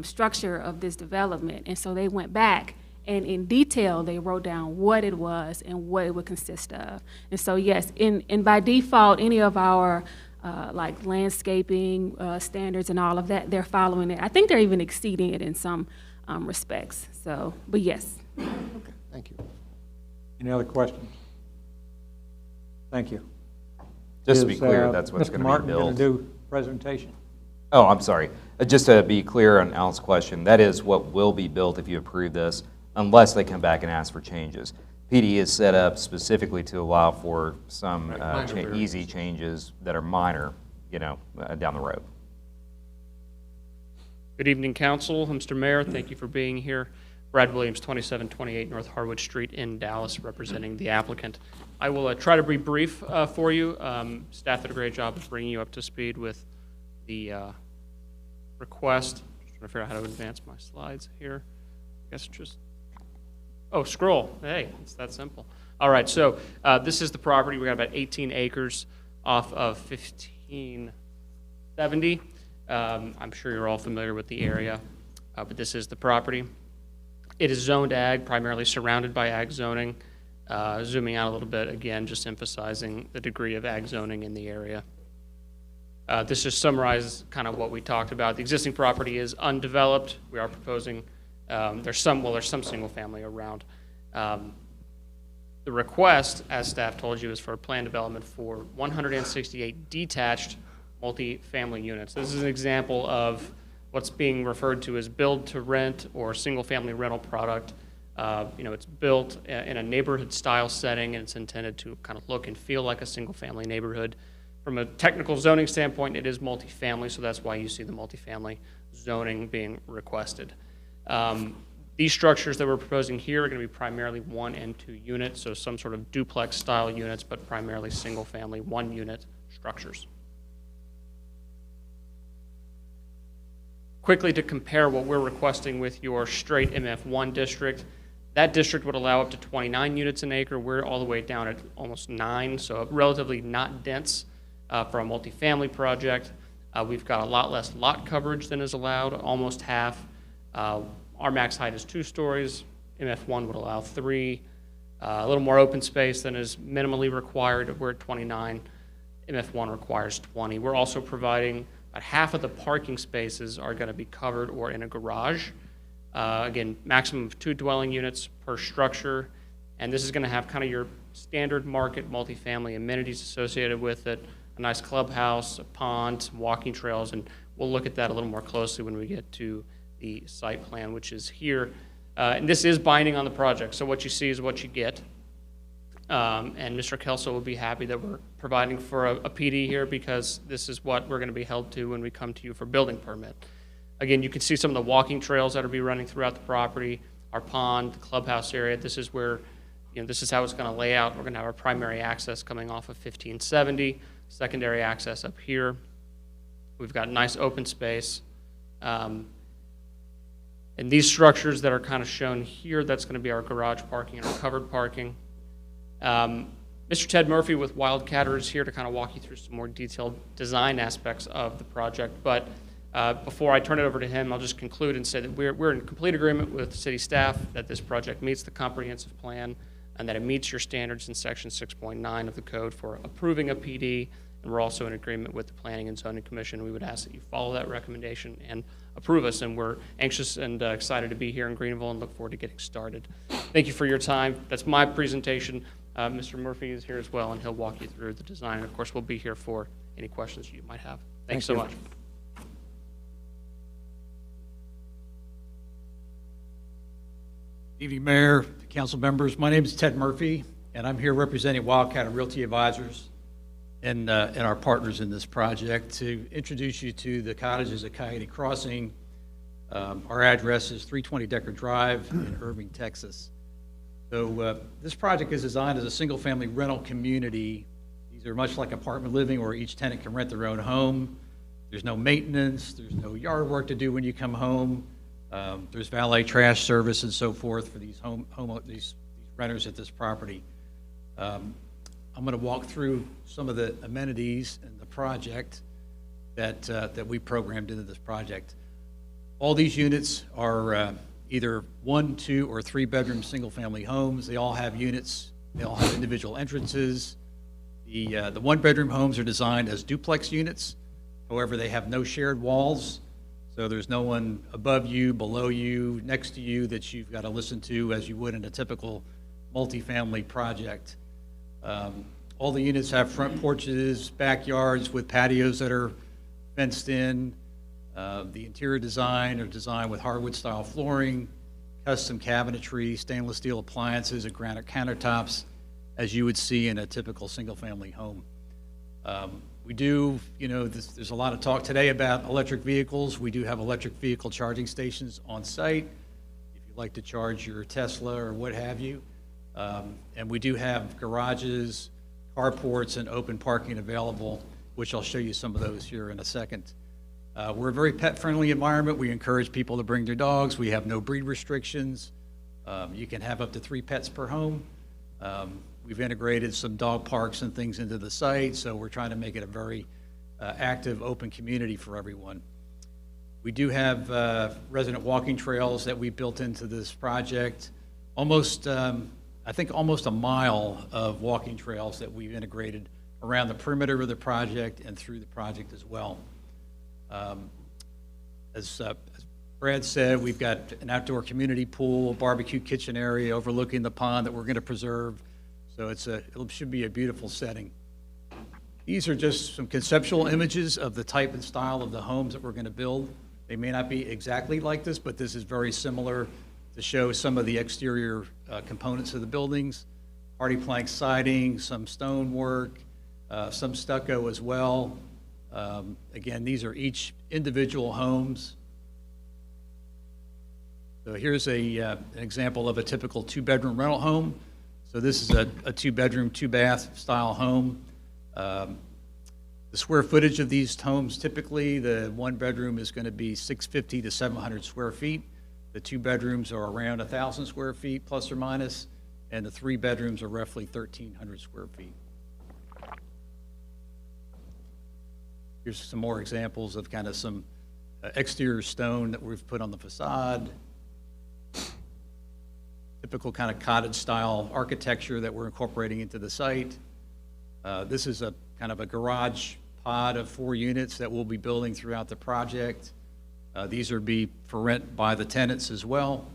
structure of this development. And so they went back and in detail, they wrote down what it was and what it would consist of. And so yes, and by default, any of our like landscaping standards and all of that, they're following it. I think they're even exceeding it in some respects. So, but yes.
Okay, thank you.
Any other questions? Thank you.
Just to be clear, that's what's going to be
Mr. Martin going
built.
to do presentation?
Oh, I'm sorry. Just to be clear on Al's question, that is what will be built if you approve this, unless they come back and ask for changes. PD is set up specifically to allow for some easy changes that are minor, down the road.
Good evening, Council. Mr. Mayor, thank you for being here. Brad Williams, 2728 North Harwood Street in Dallas, representing the applicant. I will try to be brief for you. Staff did a great job of bringing you up to speed with the request. Just trying to figure out how to advance my slides here. I guess just, scroll. Hey, it's that simple. All right, so this is the property. We got about 18 acres off of 1570. I'm sure you're all familiar with the area, but this is the property. It is zoned ag, primarily surrounded by ag zoning. Zooming out a little bit, again, just emphasizing the degree of ag zoning in the area. This just summarizes kind of what we talked about. The existing property is undeveloped. We are proposing, there's some single family around. The request, as staff told you, is for a plan development for 168 detached multi-family units. This is an example of what's being referred to as build to rent or single family rental product. It's built in a neighborhood style setting, and it's intended to kind of look and feel like a single family neighborhood. From a technical zoning standpoint, it is multifamily, so that's why you see the multifamily zoning being requested. These structures that we're proposing here are going to be primarily 1 and 2 units, so some sort of duplex style units, but primarily single family 1 unit structures. Quickly to compare what we're requesting with your straight MF1 district, that district would allow up to 29 units an acre. We're all the way down at almost 9, so relatively not dense for a multifamily project. We've got a lot less lot coverage than is allowed, almost half. Our max height is 2 stories. MF1 would allow 3. A little more open space than is minimally required. We're at 29. MF1 requires 20. We're also providing about half of the parking spaces are going to be covered or in a garage. Again, maximum of 2 dwelling units per structure. And this is going to have kind of your standard market multifamily amenities associated with it. A nice clubhouse, a pond, some walking trails, and we'll look at that a little more closely when we get to the site plan, which is here. And this is binding on the project, so what you see is what you get. And Mr. Kelso will be happy that we're providing for a PD here, because this is what we're going to be held to when we come to you for building permit. Again, you can see some of the walking trails that will be running throughout the property, our pond, the clubhouse area. This is where, this is how it's going to lay out. We're going to have our primary access coming off of 1570, secondary access up here. We've got nice open space. And these structures that are kind of shown here, that's going to be our garage parking and our covered parking. Mr. Ted Murphy with Wildcatter is here to kind of walk you through some more detailed design aspects of the project. But before I turn it over to him, I'll just conclude and say that we're in complete agreement with city staff that this project meets the comprehensive plan and that it meets your standards in section 6.9 of the code for approving a PD. And we're also in agreement with the Planning and Zoning Commission. We would ask that you follow that recommendation and approve us. And we're anxious and excited to be here in Greenville and look forward to getting started. Thank you for your time. That's my presentation. Mr. Murphy is here as well, and he'll walk you through the design. And of course, we'll be here for any questions you might have. Thanks so much.
Good evening, Mayor, council members. My name is Ted Murphy, and I'm here representing Wildcatter Realty Advisors and our partners in this project to introduce you to the cottages at Coyote Crossing. Our address is 320 Decker Drive in Irving, Texas. So this project is designed as a single-family rental community. These They're much like apartment living where each tenant can rent their own home. There's no maintenance, there's no yard work to do when you come home. There's valet trash service and so forth for these these renters at this property. I'm going to walk through some of the amenities in the project that we programmed into this project. All these units are either 1, 2, or 3-bedroom single-family homes. They all have units. They all have individual entrances. The 1-bedroom homes are designed as duplex units. However, they have no shared walls, so there's no one above you, below you, next to you that you've got to listen to as you would in a typical multifamily project. All the units have front porches, backyards with patios that are fenced in. The interior design are designed with hardwood-style flooring, custom cabinetry, stainless steel appliances, and granite countertops, as you would see in a typical single-family home. We do, there's a lot of talk today about electric vehicles. We do have electric vehicle charging stations on site if you'd like to charge your Tesla or what have you. And we do have garages, carports, and open parking available, which I'll show you some of those here in a second. We're a very pet-friendly environment. We encourage people to bring their dogs. We have no breed restrictions. You can have up to 3 pets per home. We've integrated some dog parks and things into the site, so we're trying to make it a very active, open community for everyone. We do have resident walking trails that we built into this project. Almost, I think almost a mile of walking trails that we've integrated around the perimeter of the project and through the project as well. As Brad said, we've got an outdoor community pool, barbecue kitchen area overlooking the pond that we're going to preserve. So it should be a beautiful setting. These are just some conceptual images of the type and style of the homes that we're going to build. They may not be exactly like this, but this is very similar to show some of the exterior components of the buildings. Hardy plank siding, some stone work, some stucco as well. Again, these are each individual homes. So here's an example of a typical 2-bedroom rental home. So this is a 2-bedroom, 2-bath style home. The square footage of these homes, typically the 1-bedroom is going to be 650 to 700 square feet. The 2 bedrooms are around 1,000 square feet plus or minus, and the 3 bedrooms are roughly 1,300 square feet. Here's some more examples of kind of some exterior stone that we've put on the facade. Typical kind of cottage style architecture that we're incorporating into the site. This is a kind of a garage pod of 4 units that we'll be building throughout the project. These are be for rent by the tenants as well,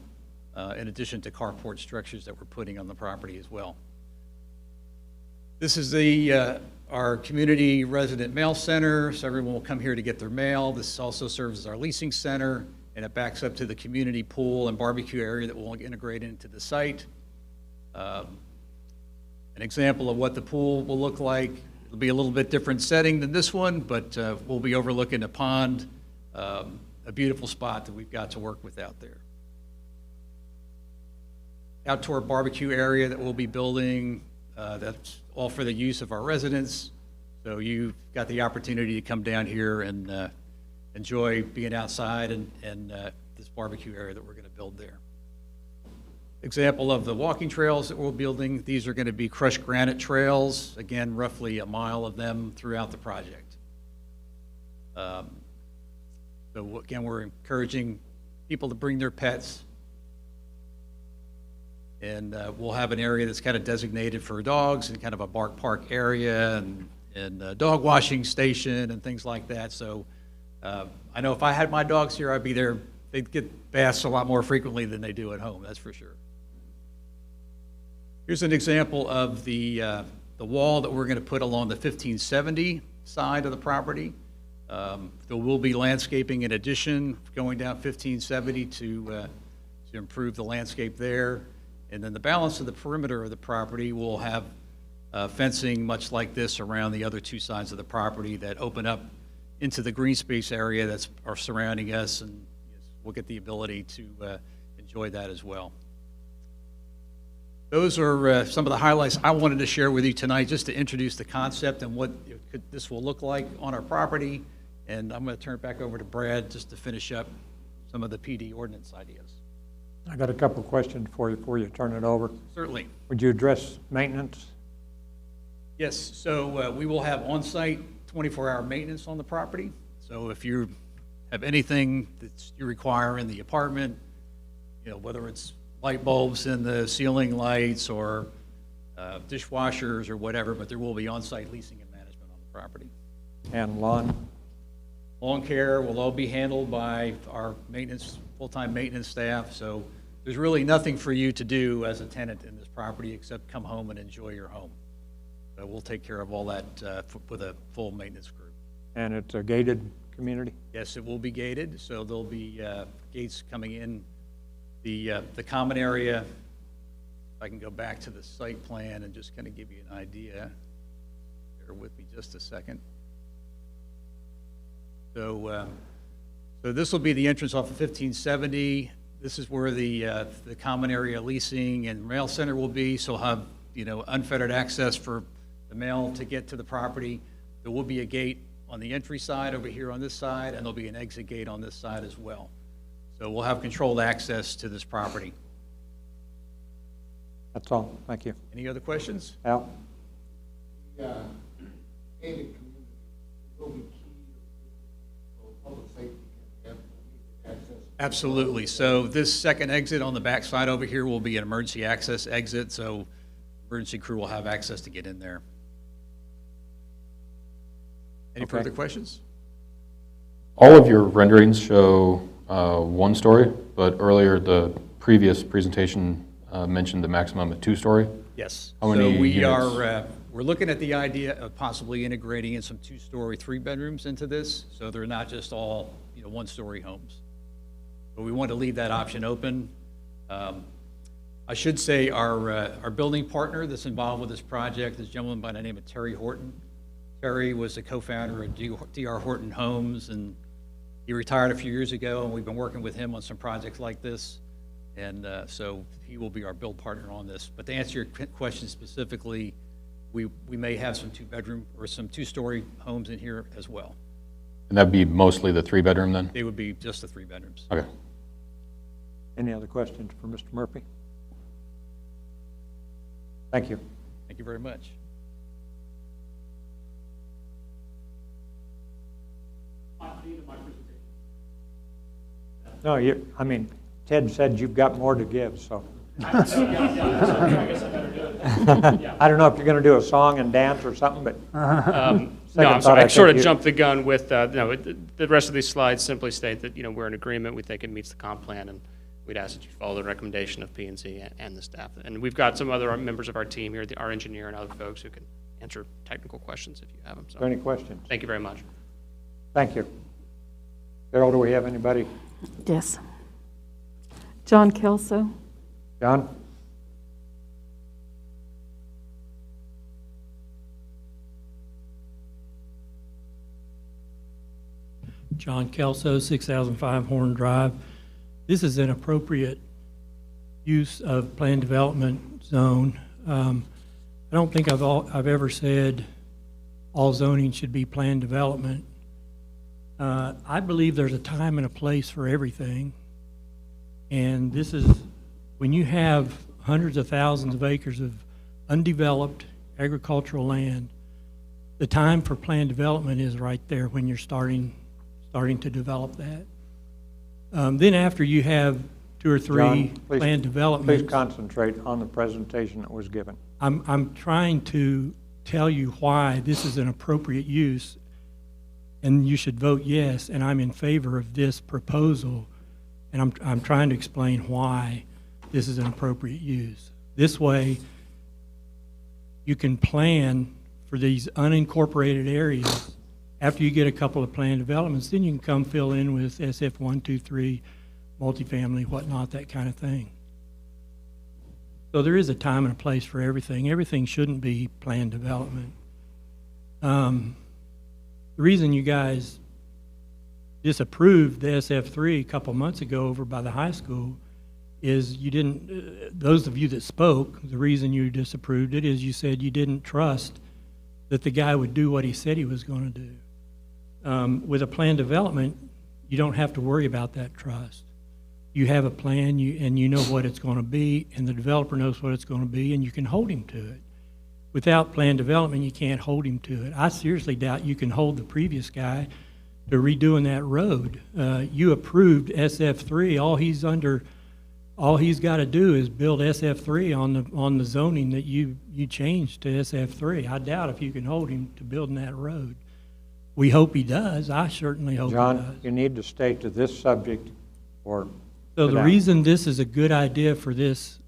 in addition to carport structures that we're putting on the property as well. This is our community resident mail center, so everyone will come here to get their mail. This also serves as our leasing center, and it backs up to the community pool and barbecue area that we'll integrate into the site. An example of what the pool will look like. It'll be a little bit different setting than this one, but we'll be overlooking a pond, a beautiful spot that we've got to work with out there. Outdoor barbecue area that we'll be building, that's all for the use of our residents. So you've got the opportunity to come down here and enjoy being outside and this barbecue area that we're going to build there. Example of the walking trails that we're building. These are going to be crushed granite trails, again, roughly a mile of them throughout the project. So again, we're encouraging people to bring their pets, and we'll have an area that's kind of designated for dogs and kind of a bark park area and a dog washing station and things like that. So I know if I had my dogs here, I'd be there. They'd get baths a lot more frequently than they do at home, that's for sure. Here's an example of the wall that we're going to put along the 1570 side of the property. There will be landscaping in addition going down 1570 to improve the landscape there. And then the balance of the perimeter of the property will have fencing much like this around the other 2 sides of the property that open up into the green space area that's are surrounding us, and we'll get the ability to enjoy that as well. Those are some of the highlights I wanted to share with you tonight, just to introduce the concept and what this will look like on our property. And I'm going to turn it back over to Brad just to finish up some of the PD ordinance ideas.
I got a couple of questions for you before you turn it over.
Certainly.
Would you address maintenance?
Yes, so we will have on-site 24-hour maintenance on the property. So if you have anything that you require in the apartment, whether it's light bulbs in the ceiling lights or dishwashers or whatever, but there will be on-site leasing and management on the property.
And lawn?
Lawn care will all be handled by our full-time maintenance staff. So there's really nothing for you to do as a tenant in this property except come home and enjoy your home. So we'll take care of all that with a full maintenance group.
And it's a gated community?
Yes, it will be gated. So there'll be gates coming in the common area. If I can go back to the site plan and just kind of give you an idea. Bear with me just a second. So this will be the entrance off of 1570. This is where the common area leasing and mail center will be. So we'll have unfettered access for the mail to get to the property. There will be a gate on the entry side over here on this side, and there'll be an exit gate on this side as well. So we'll have controlled access to this property.
That's all. Thank you.
Any other questions?
Al?
Gated community will be key for public safety can have access.
Absolutely. So this second exit on the back side over here will be an emergency access exit. So emergency crew will have access to get in there. Any
Okay.
further questions?
All of your renderings show one story, but earlier the previous presentation mentioned the maximum at 2 story.
Yes.
How many
So we
units?
are, we're looking at the idea of possibly integrating in some 2-story, 3-bedrooms into this, so they're not just all, 1-story homes. But we want to leave that option open. I should say our building partner that's involved with this project is a gentleman by the name of Terry Horton. Terry was the co-founder of D.R. Horton Homes, and he retired a few years ago, and we've been working with him on some projects like this. And so he will be our build partner on this. But to answer your question specifically, we may have some 2-bedroom or some 2-story homes in here as well.
And that'd be mostly the 3-bedroom then?
They would be just the 3 bedrooms.
Okay.
Any other questions for Mr. Murphy? Thank you.
Thank you very much.
No, Ted said you've got more to give, so. I don't know if you're going to do a song and dance or something, but.
No, I'm sorry. I sort of jumped the gun with, the rest of these slides simply state that, we're in agreement. We think it meets the comp plan, and we'd ask that you follow the recommendation of P&Z and the staff. And we've got some other members of our team here, our engineer and other folks who can answer technical questions if you have them. So,
Are there any questions?
thank you very much.
Thank you. Carol, do we have anybody?
Yes. John Kelso.
John?
John Kelso, 6005 Horn Drive. This is an appropriate use of planned development zone. I don't think I've ever said all zoning should be planned development. I believe there's a time and a place for everything. And this is, when you have hundreds of thousands of acres of undeveloped agricultural land, the time for planned development is right there when you're starting to develop that. Then after you have 2 or 3
John,
planned developments.
Please concentrate on the presentation that was given.
I'm trying to tell you why this is an appropriate use, and you should vote yes, and I'm in favor of this proposal, and I'm trying to explain why this is an appropriate use. This way, you can plan for these unincorporated areas. After you get a couple of planned developments, then you can come fill in with SF 1, 2, 3, multifamily, whatnot, that kind of thing. So there is a time and a place for everything. Everything shouldn't be planned development. The reason you guys disapproved the SF3 a couple months ago over by the high school is you didn't, those of you that spoke, the reason you disapproved it is you said you didn't trust that the guy would do what he said he was going to do. With a planned development, you don't have to worry about that trust. You have a plan, and you know what it's going to be, and the developer knows what it's going to be, and you can hold him to it. Without planned development, you can't hold him to it. I seriously doubt you can hold the previous guy to redoing that road. You approved SF3. All he's got to do is build SF3 on the zoning that you changed to SF3. I doubt if you can hold him to building that road. We hope he does. I certainly hope he does.
John, you need to stay to this subject or
So
sit
the
down.
reason this is a good idea for this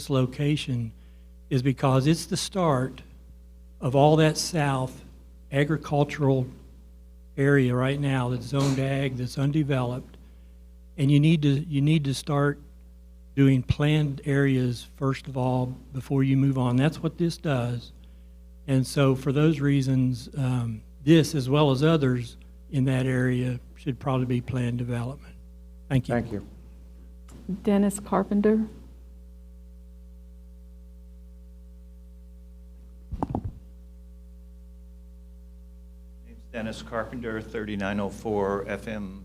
location is because it's the start of all that south agricultural area right now that's zoned ag, that's undeveloped, and you need to start doing planned areas first of all before you move on. That's what this does. And so for those reasons, this as well as others in that area should probably be planned development. Thank you.
Thank you.
Dennis Carpenter.
Name's Dennis Carpenter, 3904 FM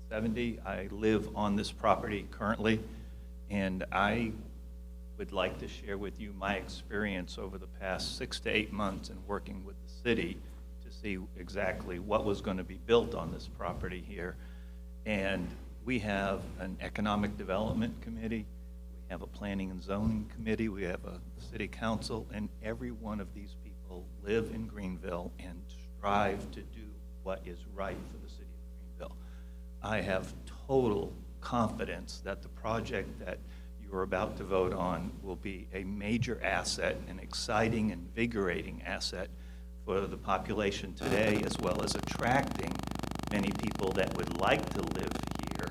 1570. I live on this property currently, and I would like to share with you my experience over the past 6 to 8 months in working with the city to see exactly what was going to be built on this property here. And we have an economic development committee, we have a planning and zoning committee, we have a city council, and every one of these people live in Greenville and strive to do what is right for the city of Greenville. I have total confidence that the project that you are about to vote on will be a major asset, an exciting, invigorating asset for the population today, as well as attracting many people that would like to live here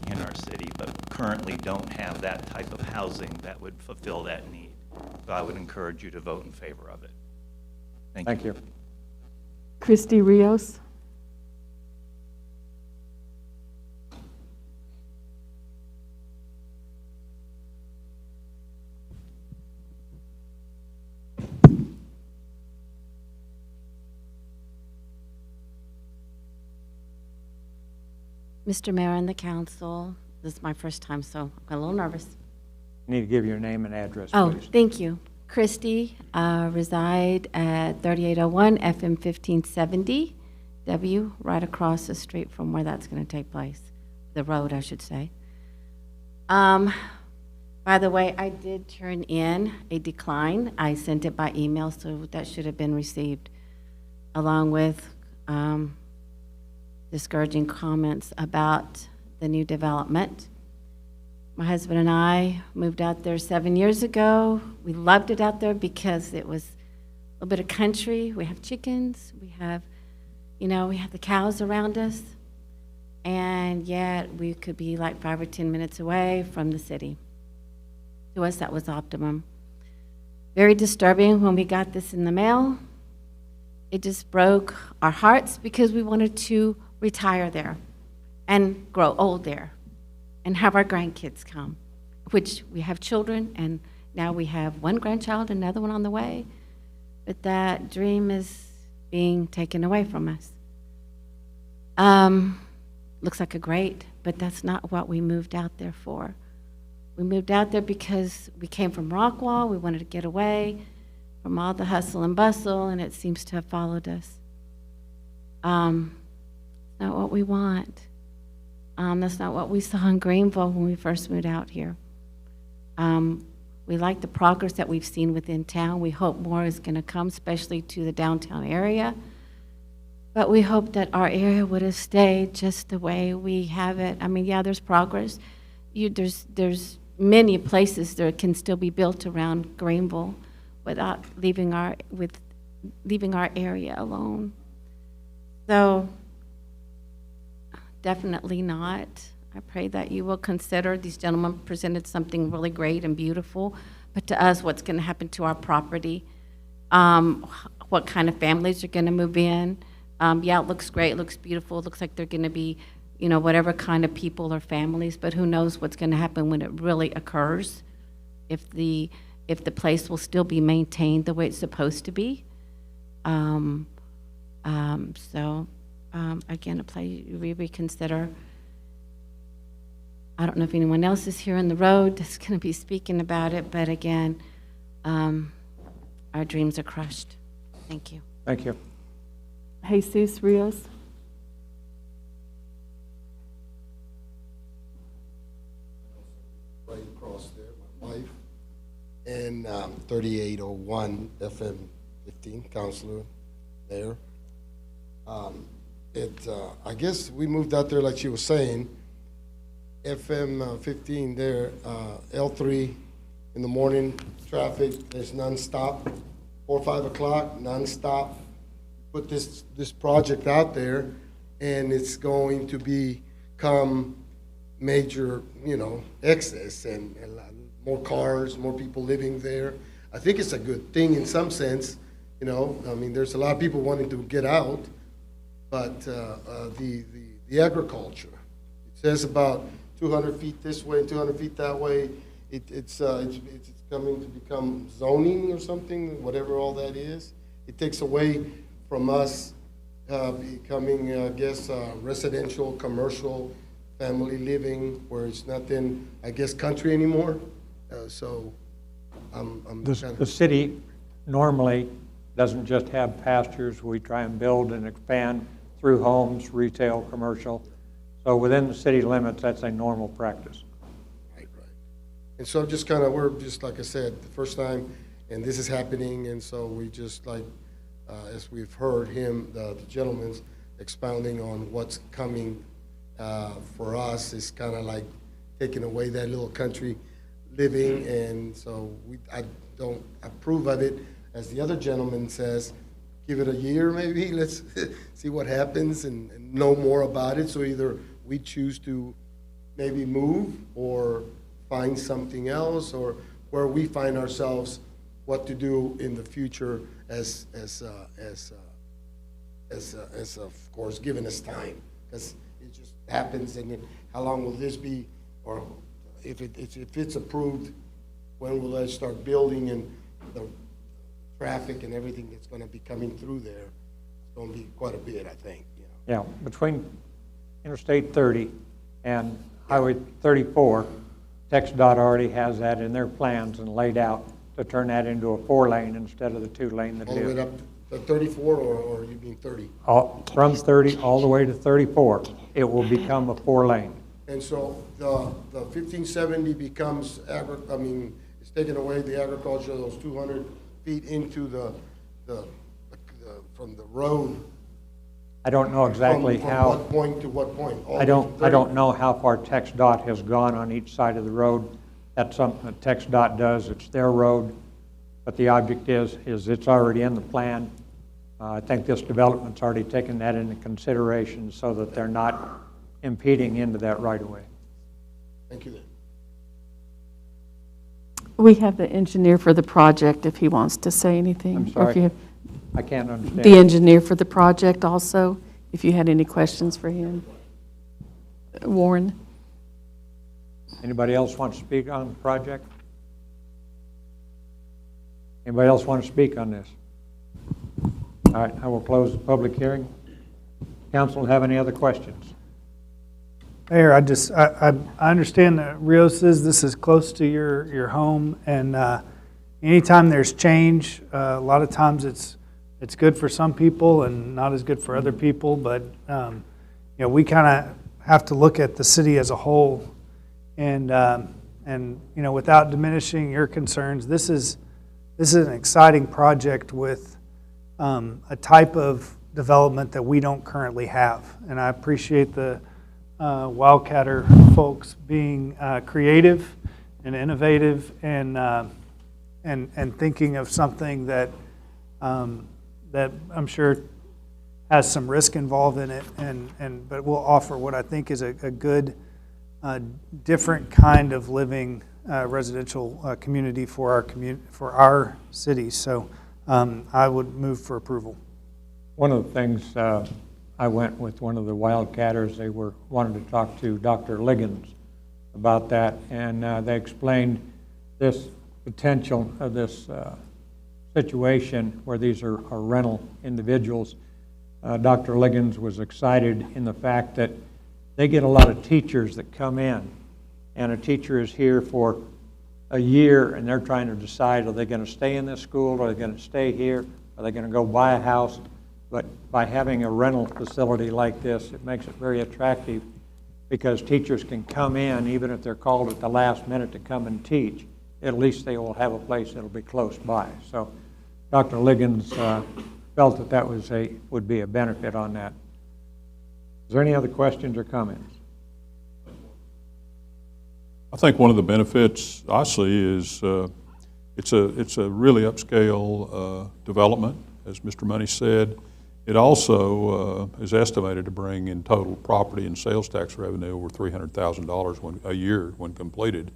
in our city, but currently don't have that type of housing that would fulfill that need. So I would encourage you to vote in favor of it. Thank you.
Christy Rios.
Mr. Mayor and the council, this is my first time, so I'm a little nervous.
You need to give your name and address,
Oh,
please.
thank you. Christy, reside at 3801 FM 1570 W, right across the street from where that's going to take place. The road, I should say. By the way, I did turn in a decline. I sent it by email, so that should have been received, along with discouraging comments about the new development. My husband and I moved out there 7 years ago. We loved it out there because it was a little bit of country. We have chickens. We have, we have the cows around us. And yet we could be like 5 or 10 minutes away from the city. To us, that was optimum. Very disturbing when we got this in the mail. It just broke our hearts because we wanted to retire there and grow old there and have our grandkids come, which we have children, and now we have one grandchild, another one on the way. But that dream is being taken away from us. Looks like a great, but that's not what we moved out there for. We moved out there because we came from Rockwall. We wanted to get away from all the hustle and bustle, and it seems to have followed us. Not what we want. That's not what we saw in Greenville when we first moved out here. We like the progress that we've seen within town. We hope more is going to come, especially to the downtown area. But we hope that our area would have stayed just the way we have it. I mean, yeah, there's progress. There's many places that can still be built around Greenville without leaving our area alone. So definitely not. I pray that you will consider, these gentlemen presented something really great and beautiful, but to us, what's going to happen to our property, what kind of families are going to move in. Yeah, it looks great, it looks beautiful, it looks like they're going to be you know, whatever kind of people or families, but who knows what's going to happen when it really occurs, if the place will still be maintained the way it's supposed to be. Again, we reconsider. I don't know if anyone else is here on the road that's going to be speaking about it, but again, our dreams are crushed. Thank you.
Thank you.
Jesus Rios.
Right across there, my wife, and 3801 FM 15, counselor there. I guess we moved out there like she was saying, FM 15 there, L3 in the morning, traffic, there's nonstop, 4 or 5 o'clock, nonstop. Put this project out there, and it's going to become major, you know, excess and a lot more cars, more people living there. I think it's a good thing in some sense, you know. I mean, there's a lot of people wanting to get out, but the agriculture, it says about 200 feet this way, 200 feet that way. It's coming to become zoning or something, whatever all that is. It takes away from us becoming, I guess, residential, commercial, family living, where it's nothing, I guess, country anymore. So I'm
The city normally doesn't just have pastures. We try and build and expand through homes, retail, commercial. So within the city limits, that's a normal practice.
Right. And so just we're just, like I said, the first time, and this is happening, and so we just as we've heard him, the gentleman's expounding on what's coming for us, is kind of like taking away that little country living, and so I don't approve of it. As the other gentleman says, give it a year maybe, let's see what happens and know more about it. So either we choose to maybe move or find something else, or where we find ourselves what to do in the future as of course, given us time, because it just happens. And then how long will this be, or if it's approved, when will they start building, and the traffic and everything that's going to be coming through there? It's going to be quite a bit, I think. You know.
Yeah, between Interstate 30 and Highway 34, TxDOT already has that in their plans and laid out to turn that into a 4-lane instead of the 2-lane that
All the
it
way
is.
up to 34, or you mean 30?
From 30 all the way to 34, it will become a 4-lane.
And so the 1570 becomes, it's taking away the agriculture, those 200 feet into from the road.
I don't know exactly
from
how.
what point to what point?
I don't know how far TxDOT has gone on each side of the road. That's something that TxDOT does. It's their road. But the object is it's already in the plan. I think this development's already taken that into consideration so that they're not impeding into that right of way.
Thank you then.
We have the engineer for the project if he wants to say anything.
I'm
Or if
sorry.
you have
I can't understand.
the engineer for the project also, if you had any questions for him. Warren?
Anybody else want to speak on the project? Anybody else want to speak on this? All right, I will close the public hearing. Council, have any other questions?
Mayor, I understand that Rios this is close to your home, and anytime there's change, a lot of times it's good for some people and not as good for other people. But we kind of have to look at the city as a whole, and without diminishing your concerns, this is an exciting project with a type of development that we don't currently have, and I appreciate the Wildcatter folks being creative and innovative and thinking of something that I'm sure has some risk involved in it, but will offer what I think is a good, different kind of living residential community for our city. So I would move for approval.
One of the things I went with one of the Wildcatters. They wanted to talk to Dr. Liggins about that, and they explained this potential of this situation where these are rental individuals. Dr. Liggins was excited in the fact that they get a lot of teachers that come in, and a teacher is here for a year, and they're trying to decide, are they going to stay in this school, are they going to stay here, are they going to go buy a house? But by having a rental facility like this, it makes it very attractive because teachers can come in, even if they're called at the last minute to come and teach, at least they will have a place that'll be close by. So Dr. Liggins felt that that was would be a benefit on that. Is there any other questions or comments?
I think one of the benefits I see is it's a really upscale development, as Mr. Money said. It also is estimated to bring in total property and sales tax revenue over $300,000 a year when completed,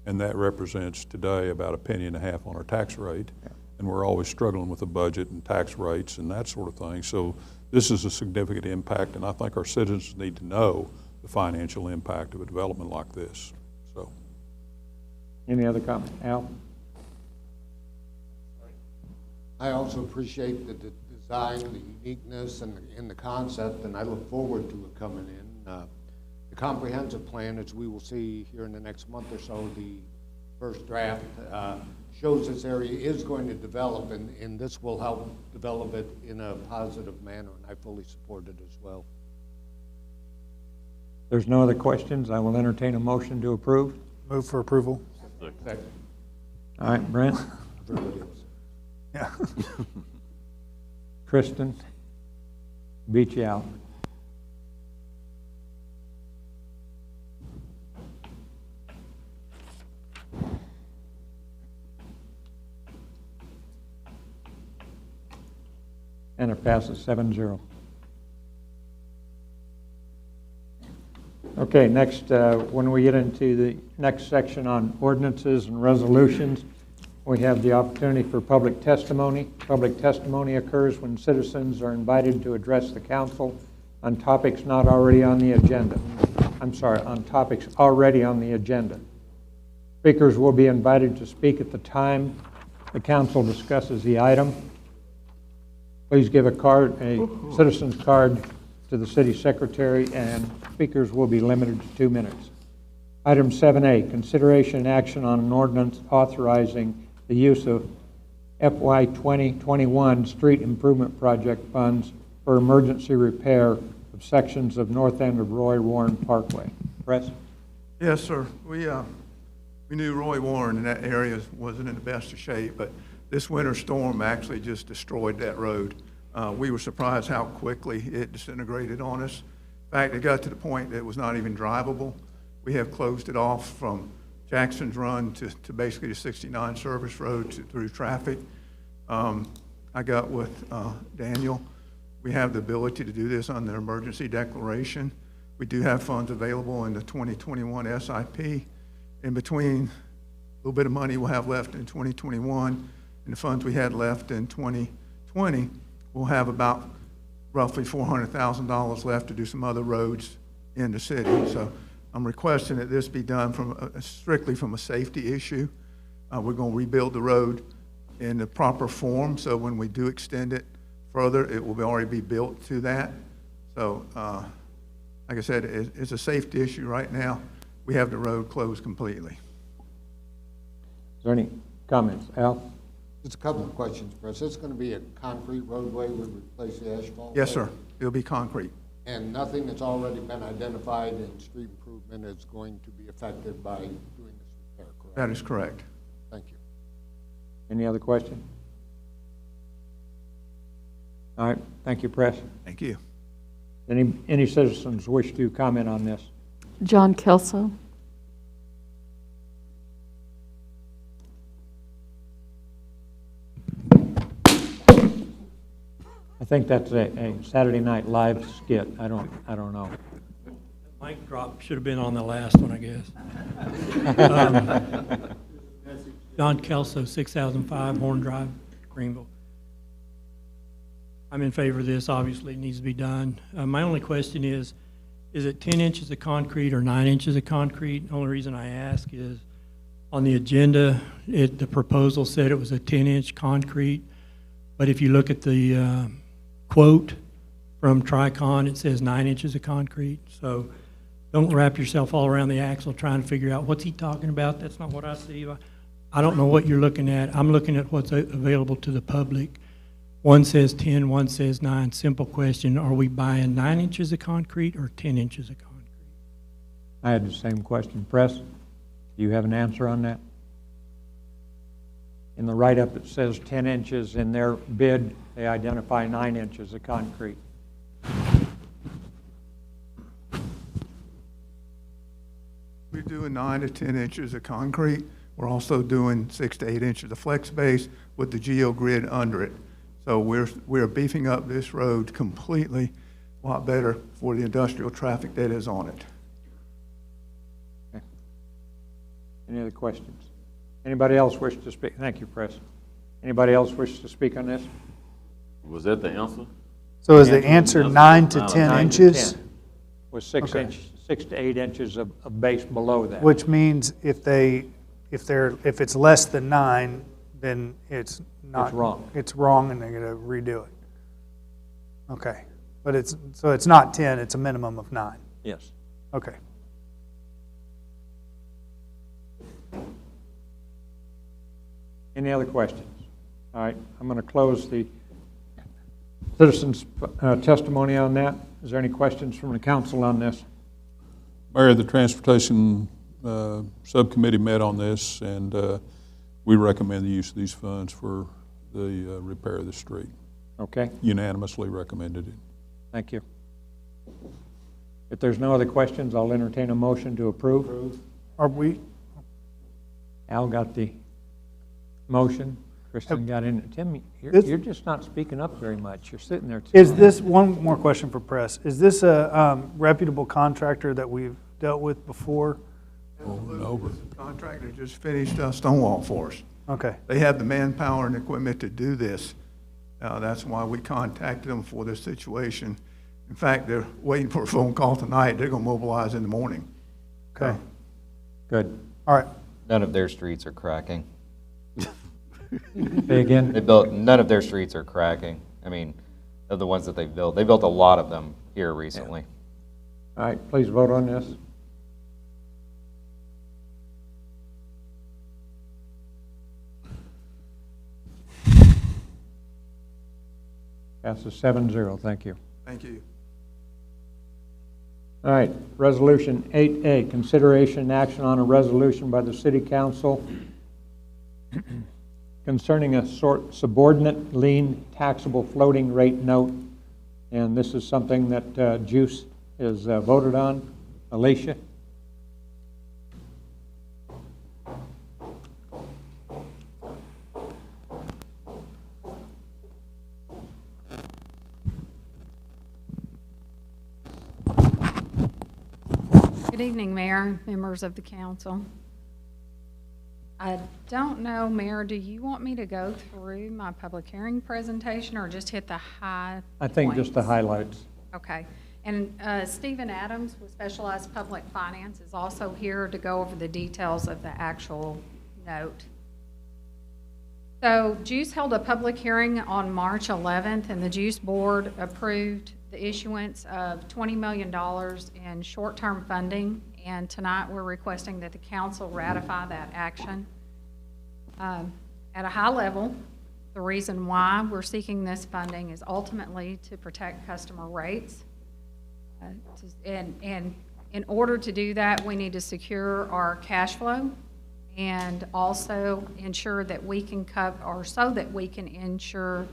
and that represents today about $0.015 on our tax rate. Yeah. And we're always struggling with the budget and tax rates and that sort of thing. So this is a significant impact, and I think our citizens need to know the financial impact of a development like this. So,
any other comment, Al?
I also appreciate the design, the uniqueness, and the concept, and I look forward to it coming in. The comprehensive plan, as we will see here in the next month or so, the first draft shows this area is going to develop, and this will help develop it in a positive manner, and I fully support it as well.
There's no other questions. I will entertain a motion to approve.
Move for approval.
Second.
All right, Brent.
Everybody else.
Yeah.
Kristen, beat you out. And it passes 7-0. Okay, next, when we get into the next section on ordinances and resolutions, we have the opportunity for public testimony. Public testimony occurs when citizens are invited to address the council on topics not already on the agenda. I'm sorry, on topics already on the agenda. Speakers will be invited to speak at the time the council discusses the item. Please give a citizen's card to the city secretary, and speakers will be limited to 2 minutes. Item 7A, consideration and action on an ordinance authorizing the use of FY 2021 street improvement project funds for emergency repair of sections of north end of Roy Warren Parkway. Press?
Yes, sir. We knew Roy Warren in that area wasn't in the best of shape, but this winter storm actually just destroyed that road. We were surprised how quickly it disintegrated on us. In fact, it got to the point that it was not even drivable. We have closed it off from Jackson's Run to basically the 69 service road through traffic. I got with Daniel. We have the ability to do this on the emergency declaration. We do have funds available in the 2021 SIP. In between, a little bit of money we'll have left in 2021, and the funds we had left in 2020, we'll have about roughly $400,000 left to do some other roads in the city. So I'm requesting that this be done from strictly from a safety issue. We're going to rebuild the road in the proper form, so when we do extend it further, it will already be built to that. So, like I said, it's a safety issue right now. We have the road closed completely.
Is there any comments? Al?
Just a couple of questions, Chris. It's going to be a concrete roadway. We replace the asphalt?
Yes, sir. It'll be concrete.
And nothing that's already been identified in street improvement is going to be affected by doing this repair, correct?
That is correct.
Thank you.
Any other question? All right, thank you, Press.
Thank you.
Any citizens wish to comment on this?
John Kelso.
I think that's a Saturday Night Live skit. I don't know.
Mic drop should have been on the last one, I guess. John Kelso, 6005 Horn Drive, Greenville. I'm in favor of this. Obviously, it needs to be done. My only question is it 10 inches of concrete or 9 inches of concrete? The only reason I ask is on the agenda, the proposal said it was a 10-inch concrete, but if you look at the quote from Tricon, it says 9 inches of concrete. So don't wrap yourself all around the axle trying to figure out what's he talking about. That's not what I see. I don't know what you're looking at. I'm looking at what's available to the public. One says 10, one says 9. Simple question, are we buying 9 inches of concrete or 10 inches of concrete?
I had the same question. Press, do you have an answer on that? In the write-up, it says 10 inches. In their bid, they identify 9 inches of concrete.
We're doing 9 to 10 inches of concrete. We're also doing 6 to 8 inches of flex base with the geogrid under it. So we're beefing up this road completely, a lot better for the industrial traffic that is on it.
Okay. Any other questions? Anybody else wish to speak? Thank you, Press. Anybody else wish to speak on this?
Was that the answer?
So is the answer 9 to 10
9 to
inches?
10, with 6 to 8 inches of base below that.
Which means if it's less than 9, then it's not.
It's wrong.
It's wrong, and they're going to redo it. Okay, but it's not 10. It's a minimum of 9.
Yes.
Okay.
Any other questions? All right, I'm going to close the citizens' testimony on that. Is there any questions from the council on this?
Mayor, the Transportation Subcommittee met on this, and we recommend the use of these funds for the repair of the street.
Okay.
Unanimously recommended it.
Thank you. If there's no other questions, I'll entertain a motion to approve.
Are we?
Al got the motion. Kristen got in. Tim, you're just not speaking up very much. You're sitting there.
Is this, one more question for Press, is this a reputable contractor that we've dealt with before?
The contractor just finished Stonewall for us.
Okay.
They have the manpower and equipment to do this. That's why we contacted them for this situation. In fact, they're waiting for a phone call tonight. They're going to mobilize in the morning.
Okay.
Good.
All right.
None of their streets are cracking.
Say again?
None of their streets are cracking. I mean, of the ones that they've built. They built a lot of them here recently.
Yeah. All right, please vote on this. Passes 7-0. Thank you.
Thank you.
All right, Resolution 8A, consideration and action on a resolution by the City Council concerning a subordinate lien taxable floating rate note. And this is something that Juice is voted on. Alicia?
Good evening, Mayor, members of the council. I don't know, Mayor, do you want me to go through my public hearing presentation or just hit the high
I think
points?
just the highlights.
Okay. And Stephen Adams with Specialized Public Finance is also here to go over the details of the actual note. So Juice held a public hearing on March 11th, and the Juice Board approved the issuance of $20 million in short-term funding, and tonight we're requesting that the council ratify that action. At a high level, the reason why we're seeking this funding is ultimately to protect customer rates. And in order to do that, we need to secure our cash flow and also ensure that we can cover, or so that we can ensure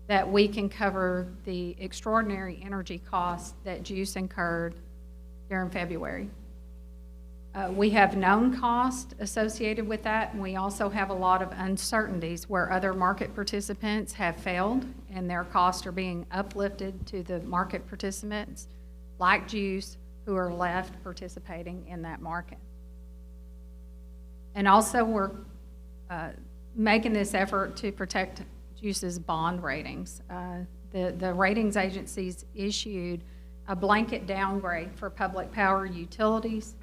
that we can cover the extraordinary energy costs that Juice incurred during February. We have known costs associated with that, and we also have a lot of uncertainties where other market participants have failed and their costs are being uplifted to the market participants like Juice who are left participating in that market. And also we're making this effort to protect Juice's bond ratings. the ratings agencies issued a blanket downgrade for public power utilities,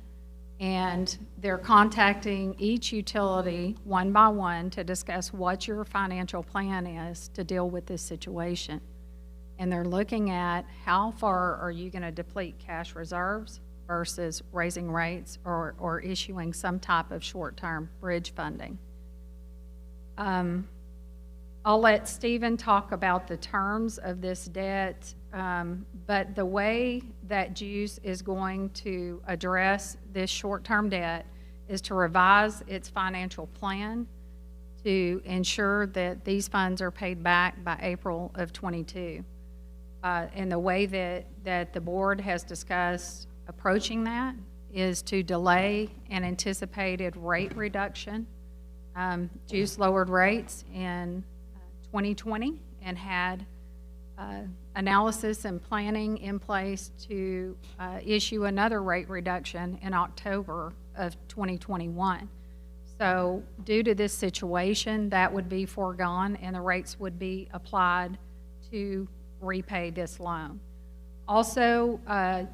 and they're contacting each utility one by one to discuss what your financial plan is to deal with this situation. And they're looking at how far are you going to deplete cash reserves versus raising rates or issuing some type of short-term bridge funding. I'll let Stephen talk about the terms of this debt, but the way that JUICE is going to address this short-term debt is to revise its financial plan to ensure that these funds are paid back by April of '22. And the way that the board has discussed approaching that is to delay an anticipated rate reduction. JUICE lowered rates in 2020 and had analysis and planning in place to issue another rate reduction in October of 2021. So due to this situation, that would be foregone and the rates would be applied to repay this loan. Also,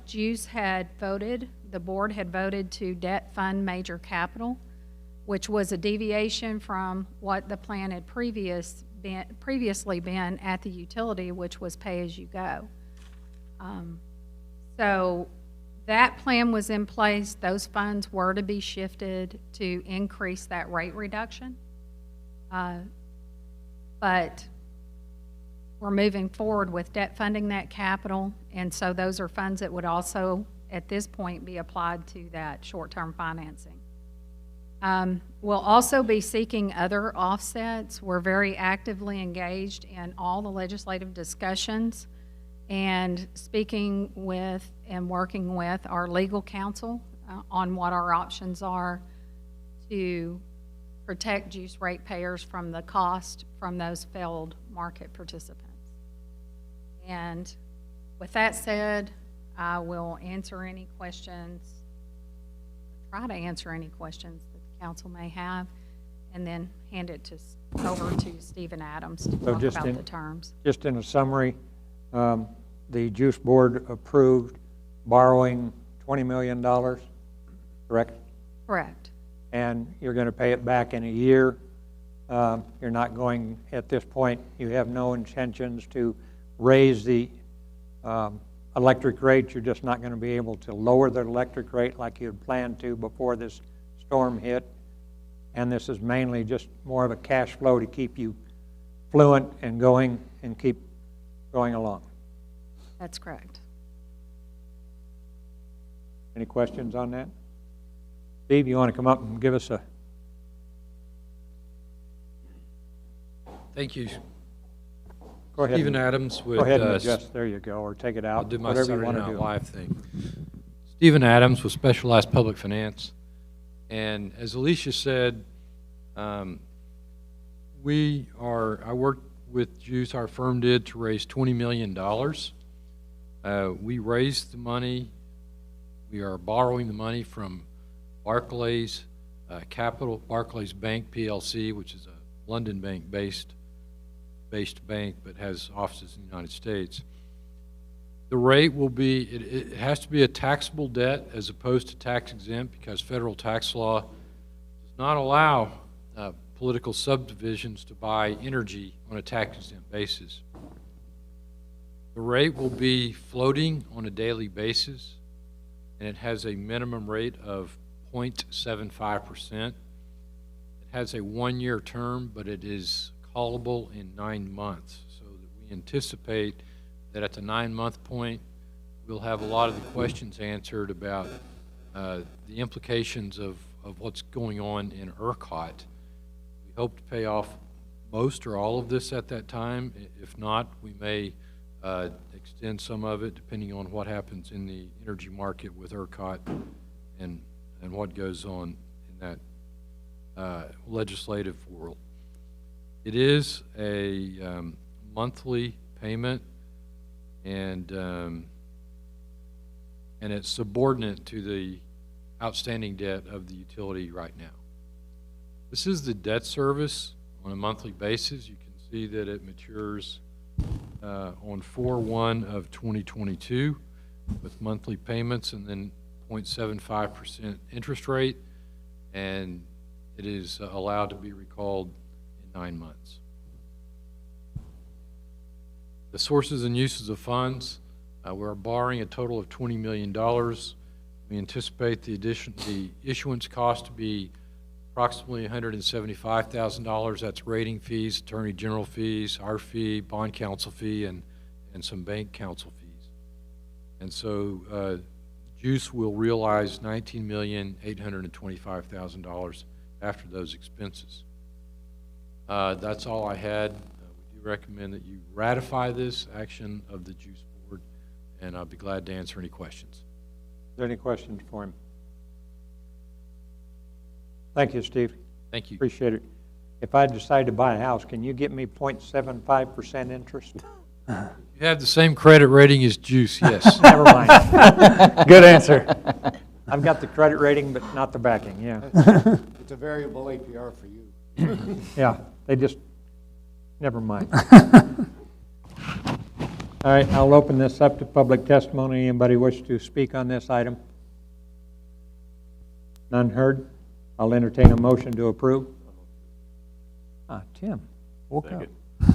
JUICE had voted, the board had voted to debt fund major capital, which was a deviation from what the plan had previously been at the utility, which was pay-as-you-go. So that plan was in place. Those funds were to be shifted to increase that rate reduction. But we're moving forward with debt funding that capital, and so those are funds that would also, at this point, be applied to that short-term financing. We'll also be seeking other offsets. We're very actively engaged in all the legislative discussions and speaking with and working with our legal counsel on what our options are to protect JUICE ratepayers from the cost from those failed market participants. And with that said, I will answer any questions, try to answer any questions that the council may have, and then hand it over to Stephen Adams to talk about the terms.
Just in a summary, the JUICE board approved borrowing $20 million, correct?
Correct.
And you're going to pay it back in a year. You're not going, at this point, you have no intentions to raise the electric rate. You're just not going to be able to lower the electric rate like you had planned to before this storm hit. And this is mainly just more of a cash flow to keep you fluent and going and keep going along.
That's correct.
Any questions on that? Steve, you want to come up and give us a...
Thank you.
Go ahead.
Stephen Adams with...
Go ahead and adjust. There you go. Or take it out.
I'll do my
whatever
Saturday
you want to
Night
do.
Live thing. Stephen Adams with Specialized Public Finance. And as Alicia said, I worked with JUICE, our firm did, to raise $20 million. We raised the money. We are borrowing the money from Barclays Barclays Bank PLC, which is a London bank based bank, but has offices in the United States. The rate will be, it has to be a taxable debt as opposed to tax exempt, because federal tax law does not allow political subdivisions to buy energy on a tax exempt basis. The rate will be floating on a daily basis, and it has a minimum rate of 0.75%. It has a 1-year term, but it is callable in 9 months, so that we anticipate that at the 9-month point, we'll have a lot of the questions answered about the implications of what's going on in ERCOT. We hope to pay off most or all of this at that time. If not, we may extend some of it depending on what happens in the energy market with ERCOT and what goes on in that legislative world. It is a monthly payment, and it's subordinate to the outstanding debt of the utility right now. This is the debt service on a monthly basis. You can see that it matures on 4/1 of 2022 with monthly payments and then 0.75% interest rate, and it is allowed to be recalled in 9 months. The sources and uses of funds, we're borrowing a total of $20 million. We anticipate the issuance cost to be approximately $175,000. That's rating fees, attorney general fees, our fee, bond counsel fee, and some bank counsel fees. And so Juice will realize $19,825,000 after those expenses. That's all I had. We do recommend that you ratify this action of the Juice Board, and I'll be glad to answer any questions.
Is there any questions for him? Thank you, Steve.
Thank you.
Appreciate it. If I decide to buy a house, can you get me 0.75% interest?
You have the same credit rating as Juice, yes.
Never mind. Good answer. I've got the credit rating, but not the backing, yeah.
It's a variable APR for you.
Yeah, they just, never mind. All right, I'll open this up to public testimony. Anybody wish to speak on this item? None heard? I'll entertain a motion to approve. Tim, woke up. Do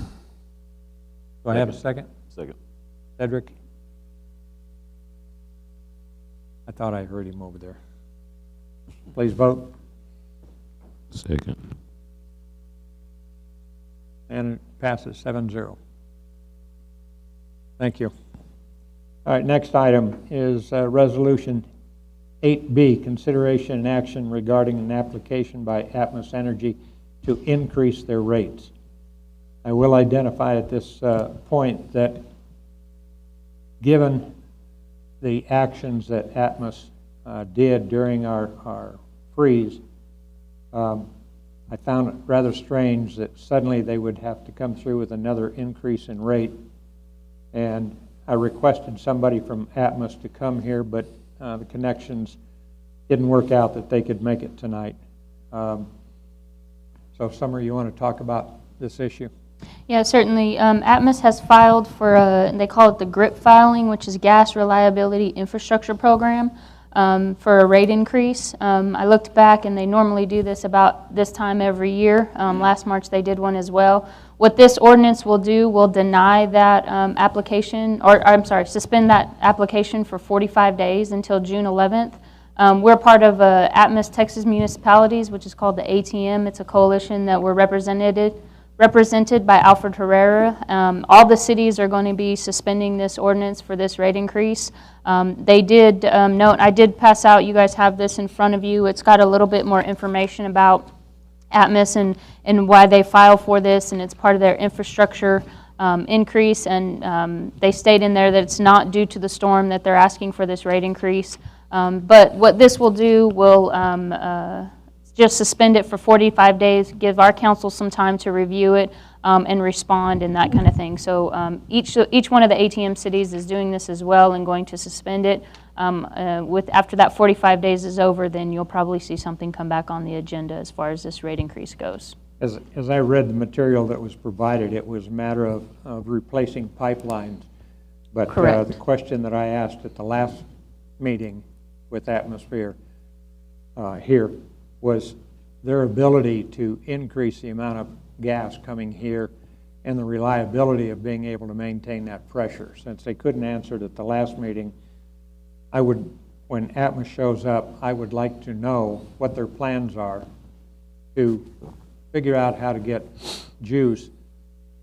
I have a second?
Second.
Cedric? I thought I heard him over there. Please vote.
Second.
And it passes 7-0. Thank you. All right, next item is Resolution 8B, consideration and action regarding an application by Atmos Energy to increase their rates. I will identify at this point that given the actions that Atmos did during our freeze, I found it rather strange that suddenly they would have to come through with another increase in rate. And I requested somebody from Atmos to come here, but the connections didn't work out that they could make it tonight. So, Summer, you want to talk about this issue?
Yeah, certainly. Atmos has filed for they call it the GRIP filing, which is Gas Reliability Infrastructure Program, for a rate increase. I looked back, and they normally do this about this time every year. Last March they did one as well. What this ordinance will do will deny that application, or I'm sorry, suspend that application for 45 days until June 11th. We're part of Atmos Texas Municipalities, which is called the ATM. It's a coalition that we're represented by Alfred Herrera. All the cities are going to be suspending this ordinance for this rate increase. They did note, I did pass out, you guys have this in front of you. It's got a little bit more information about Atmos and why they file for this, and it's part of their infrastructure increase. And they state in there that it's not due to the storm that they're asking for this rate increase. But what this will do will just suspend it for 45 days, give our council some time to review it and respond and that kind of thing. So each one of the ATM cities is doing this as well and going to suspend it. After that 45 days is over, then you'll probably see something come back on the agenda as far as this rate increase goes.
As I read the material that was provided, it was a matter of replacing pipelines. But the question that I asked at the last meeting with Atmosphere here was their ability to increase the amount of gas coming here and the reliability of being able to maintain that pressure. Since they couldn't answer it at the last meeting, when Atmos shows up, I would like to know what their plans are to figure out how to get Juice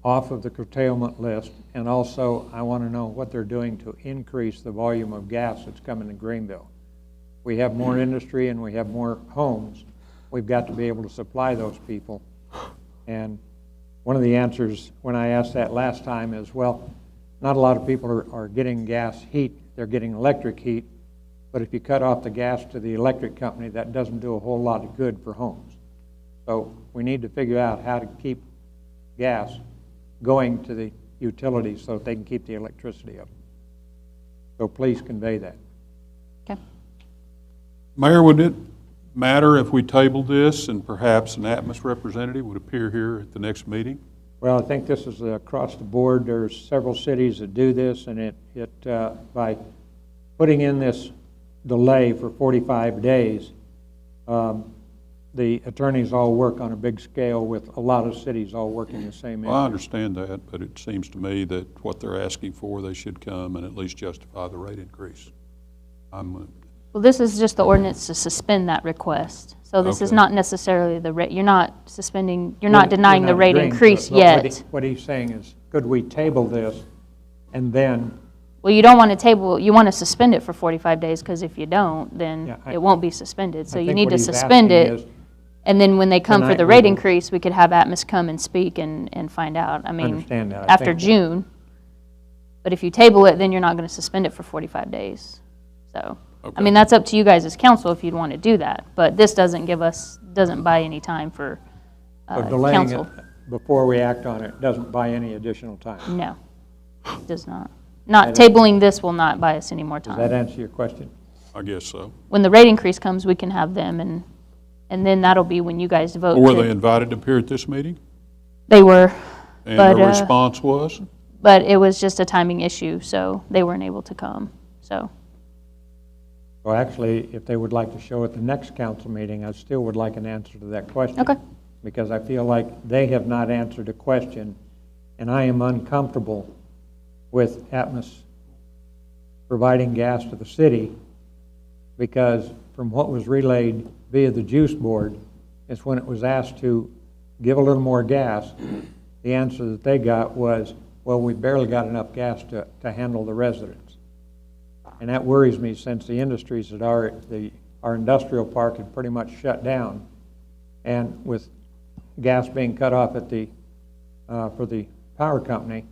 off of the curtailment list, and also I want to know what they're doing to increase the volume of gas that's coming to Greenville. We have more industry and we have more homes. We've got to be able to supply those people. And one of the answers when I asked that last time is, well, not a lot of people are getting gas heat. They're getting electric heat. But if you cut off the gas to the electric company, that doesn't do a whole lot of good for homes. So we need to figure out how to keep gas going to the utilities so that they can keep the electricity up. So please convey that.
Okay.
Mayor, would it matter if we tabled this and perhaps an Atmos representative would appear here at the next meeting?
Well, I think this is across the board. There's several cities that do this, and by putting in this delay for 45 days, the attorneys all work on a big scale with a lot of cities all working the same issue.
Well, I understand that, but it seems to me that what they're asking for, they should come and at least justify the rate increase.
Well, this is just the ordinance to suspend that request. So this is
Okay.
not necessarily the rate, you're not suspending, you're not denying
We're
the
not
rate
agreeing to
increase
it, but
yet.
What he's saying is, could we table this and then,
Well, you don't want to table, you want to suspend it for 45 days, because if you don't, then
Yeah,
it won't be suspended. So
I
you
think
need
what
to
he's
suspend
asking
it,
is,
and then when they come for
tonight
the
we
rate
will-
increase, we could have Atmos come and speak and find out. I mean,
Understand that. I
after
think-
June. But if you table it, then you're not going to suspend it for 45 days. So, I mean, that's up to you guys as council if you'd want to do that. But this doesn't buy any time for
so delaying it
council.
before we act on it doesn't buy any additional time?
No, it does not. Tabling this will not buy us any more
Does that
time.
answer your question?
I guess so.
When the rate increase comes, we can have them, and then that'll be when you guys vote.
Were
to-
they invited to appear at this meeting?
They were,
And
but,
their response was?
but it was just a timing issue, so they weren't able to come, so.
Well, actually, if they would like to show at the next council meeting, I still would like an answer to that question.
Okay.
Because I feel like they have not answered a question, and I am uncomfortable with Atmos providing gas to the city, because from what was relayed via the juice board, is when it was asked to give a little more gas, the answer that they got was, well, we barely got enough gas to handle the residents. And that worries me, since the industries that our industrial park had pretty much shut down, and with gas being cut off at for the power company,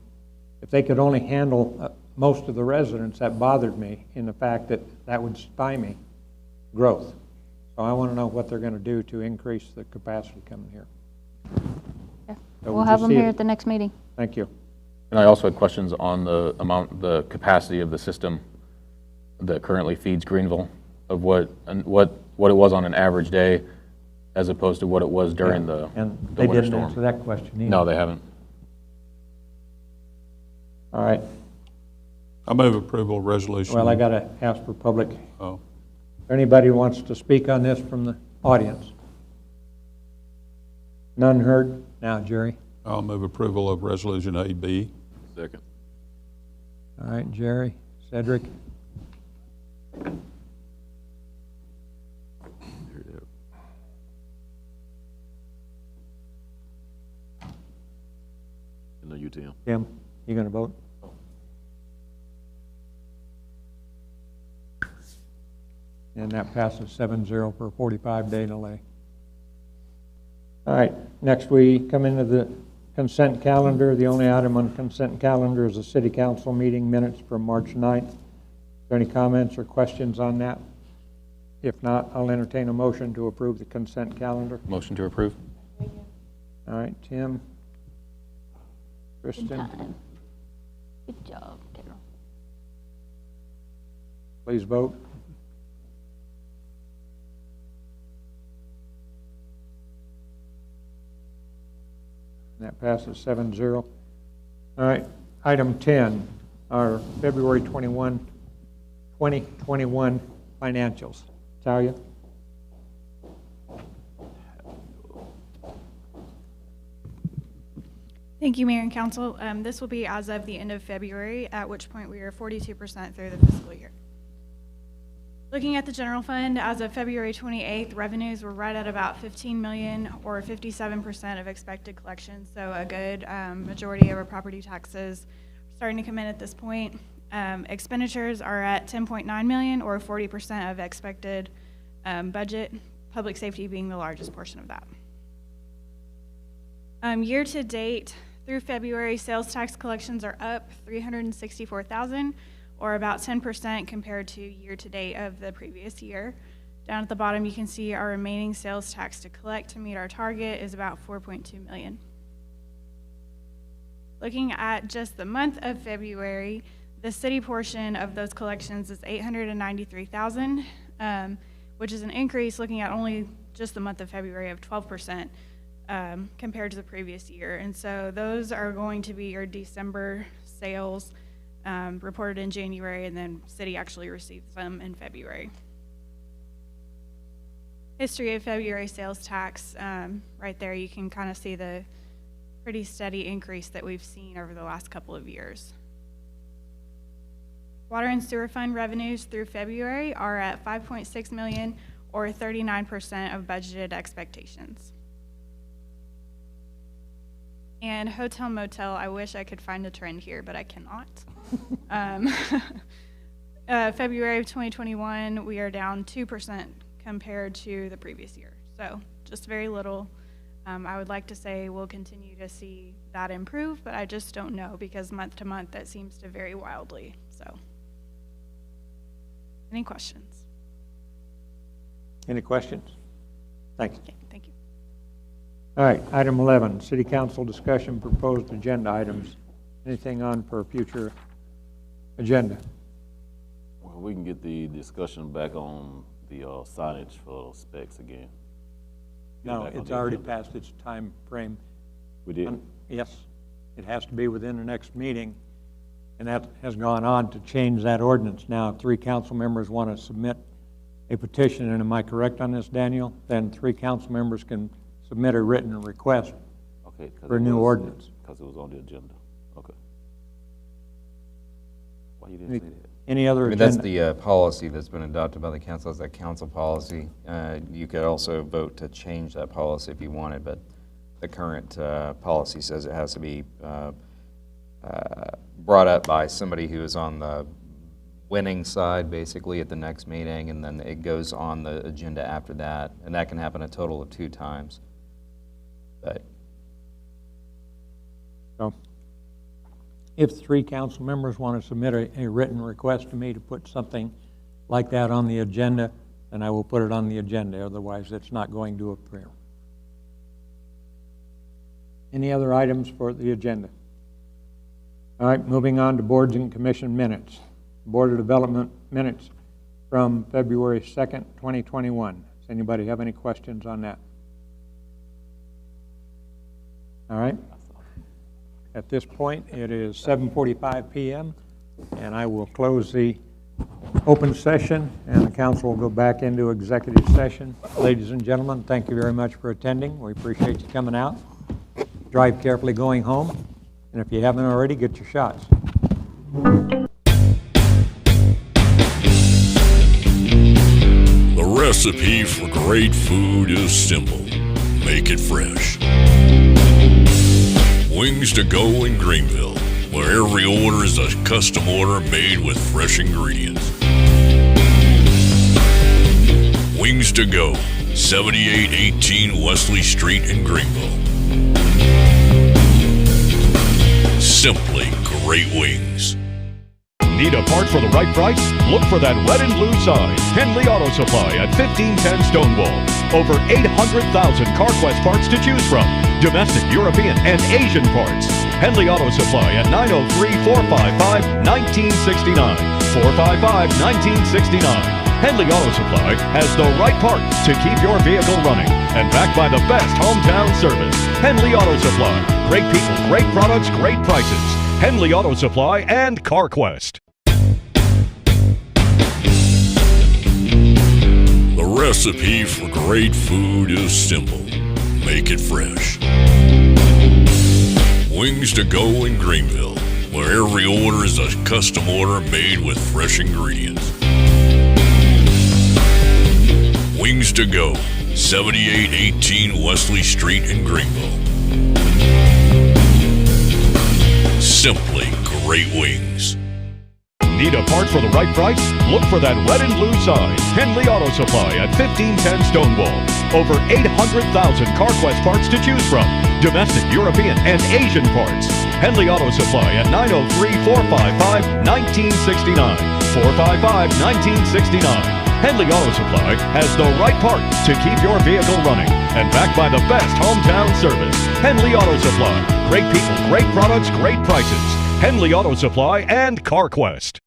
if they could only handle most of the residents, that bothered me in the fact that that would stymie growth. So I want to know what they're going to do to increase the capacity coming here.
Yeah.
So
We'll
would
have
you
them
see
here
it?
at the next meeting.
Thank you.
And I also had questions on the capacity of the system that currently feeds Greenville, of what it was on an average day, as opposed to what it was during the
And
the
they
winter
didn't
storm.
answer that question either.
No, they haven't.
All right.
I move approval of resolution.
Well, I got to ask for public.
Oh.
Anybody who wants to speak on this from the audience? None heard? Now, Jerry.
I'll move approval of resolution AB.
Second.
All right, Jerry, Cedric.
No, you, Tim.
Tim, you going to vote? And that passes 7-0 for a 45-day delay. All right, next we come into the consent calendar. The only item on the consent calendar is the city council meeting minutes from March 9th. Is there any comments or questions on that? If not, I'll entertain a motion to approve the consent calendar.
Motion to approve?
All right, Tim. Kristen,
Good job, Carol.
please vote. That passes 7-0. All right, item 10, our February 2021 financials. Talia?
Thank you, Mayor and Council. This will be as of the end of February, at which point we are 42% through the fiscal year. Looking at the general fund, as of February 28th, revenues were right at about $15 million, or 57% of expected collections. So a good majority of our property taxes are starting to come in at this point. Expenditures are at $10.9 million, or 40% of expected budget, public safety being the largest portion of that. Year to date through February, sales tax collections are up $364,000, or about 10% compared to year to date of the previous year. Down at the bottom, you can see our remaining sales tax to collect to meet our target is about $4.2 million. Looking at just the month of February, the city portion of those collections is $893,000, which is an increase looking at only just the month of February of 12%. compared to the previous year. And so those are going to be your December sales reported in January, and then city actually receives them in February. History of February sales tax, right there you can kind of see the pretty steady increase that we've seen over the last couple of years. Water and sewer fund revenues through February are at $5.6 million, or 39% of budgeted expectations. And hotel motel, I wish I could find a trend here, but I cannot. February of 2021, we are down 2% compared to the previous year. So just very little. I would like to say we'll continue to see that improve, but I just don't know, because month to month that seems to vary wildly. So, any questions?
Any questions? Thank you.
Okay, thank you.
All right, item 11, City Council discussion proposed agenda items. Anything on for future agenda?
Well, we can get the discussion back on the signage for specs again.
No, it's already past its time frame.
We did?
Yes, it has to be within the next meeting, and that has gone on to change that ordinance. Now, if 3 council members want to submit a petition, and am I correct on this, Daniel? Then 3 council members can submit a written request for a new ordinance.
Because it was on the agenda. Okay. Why you didn't say that?
Any other agenda?
That's the policy that's been adopted by the council. It's that council policy. You could also vote to change that policy if you wanted, but the current policy says it has to be brought up by somebody who is on the winning side, basically, at the next meeting, and then it goes on the agenda after that, and that can happen a total of 2 times. But
so, if 3 council members want to submit a written request to me to put something like that on the agenda, then I will put it on the agenda. Otherwise, it's not going to appear. Any other items for the agenda? All right, moving on to boards and commission minutes. Board of Development minutes from February 2nd, 2021. Does anybody have any questions on that? All right. At this point, it is 7:45 p.m., and I will close the open session, and the council will go back into executive session. Ladies and gentlemen, thank you very much for attending. We appreciate you coming out. Drive carefully going home, and if you haven't already, get your shots.
The recipe for great food is simple. Make it fresh. Wings to go in Greenville, where every order is a custom order made with fresh ingredients. Wings to go, 7818 Wesley Street in Greenville. Simply great wings.
Need a part for the right price? Look for that red and blue sign. Henley Auto Supply at 1510 Stonewall. Over 800,000 CarQuest parts to choose from. Domestic, European, and Asian parts. Henley Auto Supply at 903-455-1969. 455-1969. Henley Auto Supply has the right part to keep your vehicle running. And backed by the best hometown service. Henley Auto Supply. Great people, great products, great prices. Henley Auto Supply and CarQuest.
The recipe for great food is simple. Make it fresh. Wings to go in Greenville, where every order is a custom order made with fresh ingredients. Wings to go, 7818 Wesley Street in Greenville. Simply great wings.
Need a part for the right price? Look for that red and blue sign. Henley Auto Supply at 1510 Stonewall. Over 800,000 CarQuest parts to choose from. Domestic, European, and Asian parts. Henley Auto Supply at 903-455-1969. 455-1969. Henley Auto Supply has the right part to keep your vehicle running. And backed by the best hometown service. Henley Auto Supply. Great people, great products, great prices. Henley Auto Supply and CarQuest.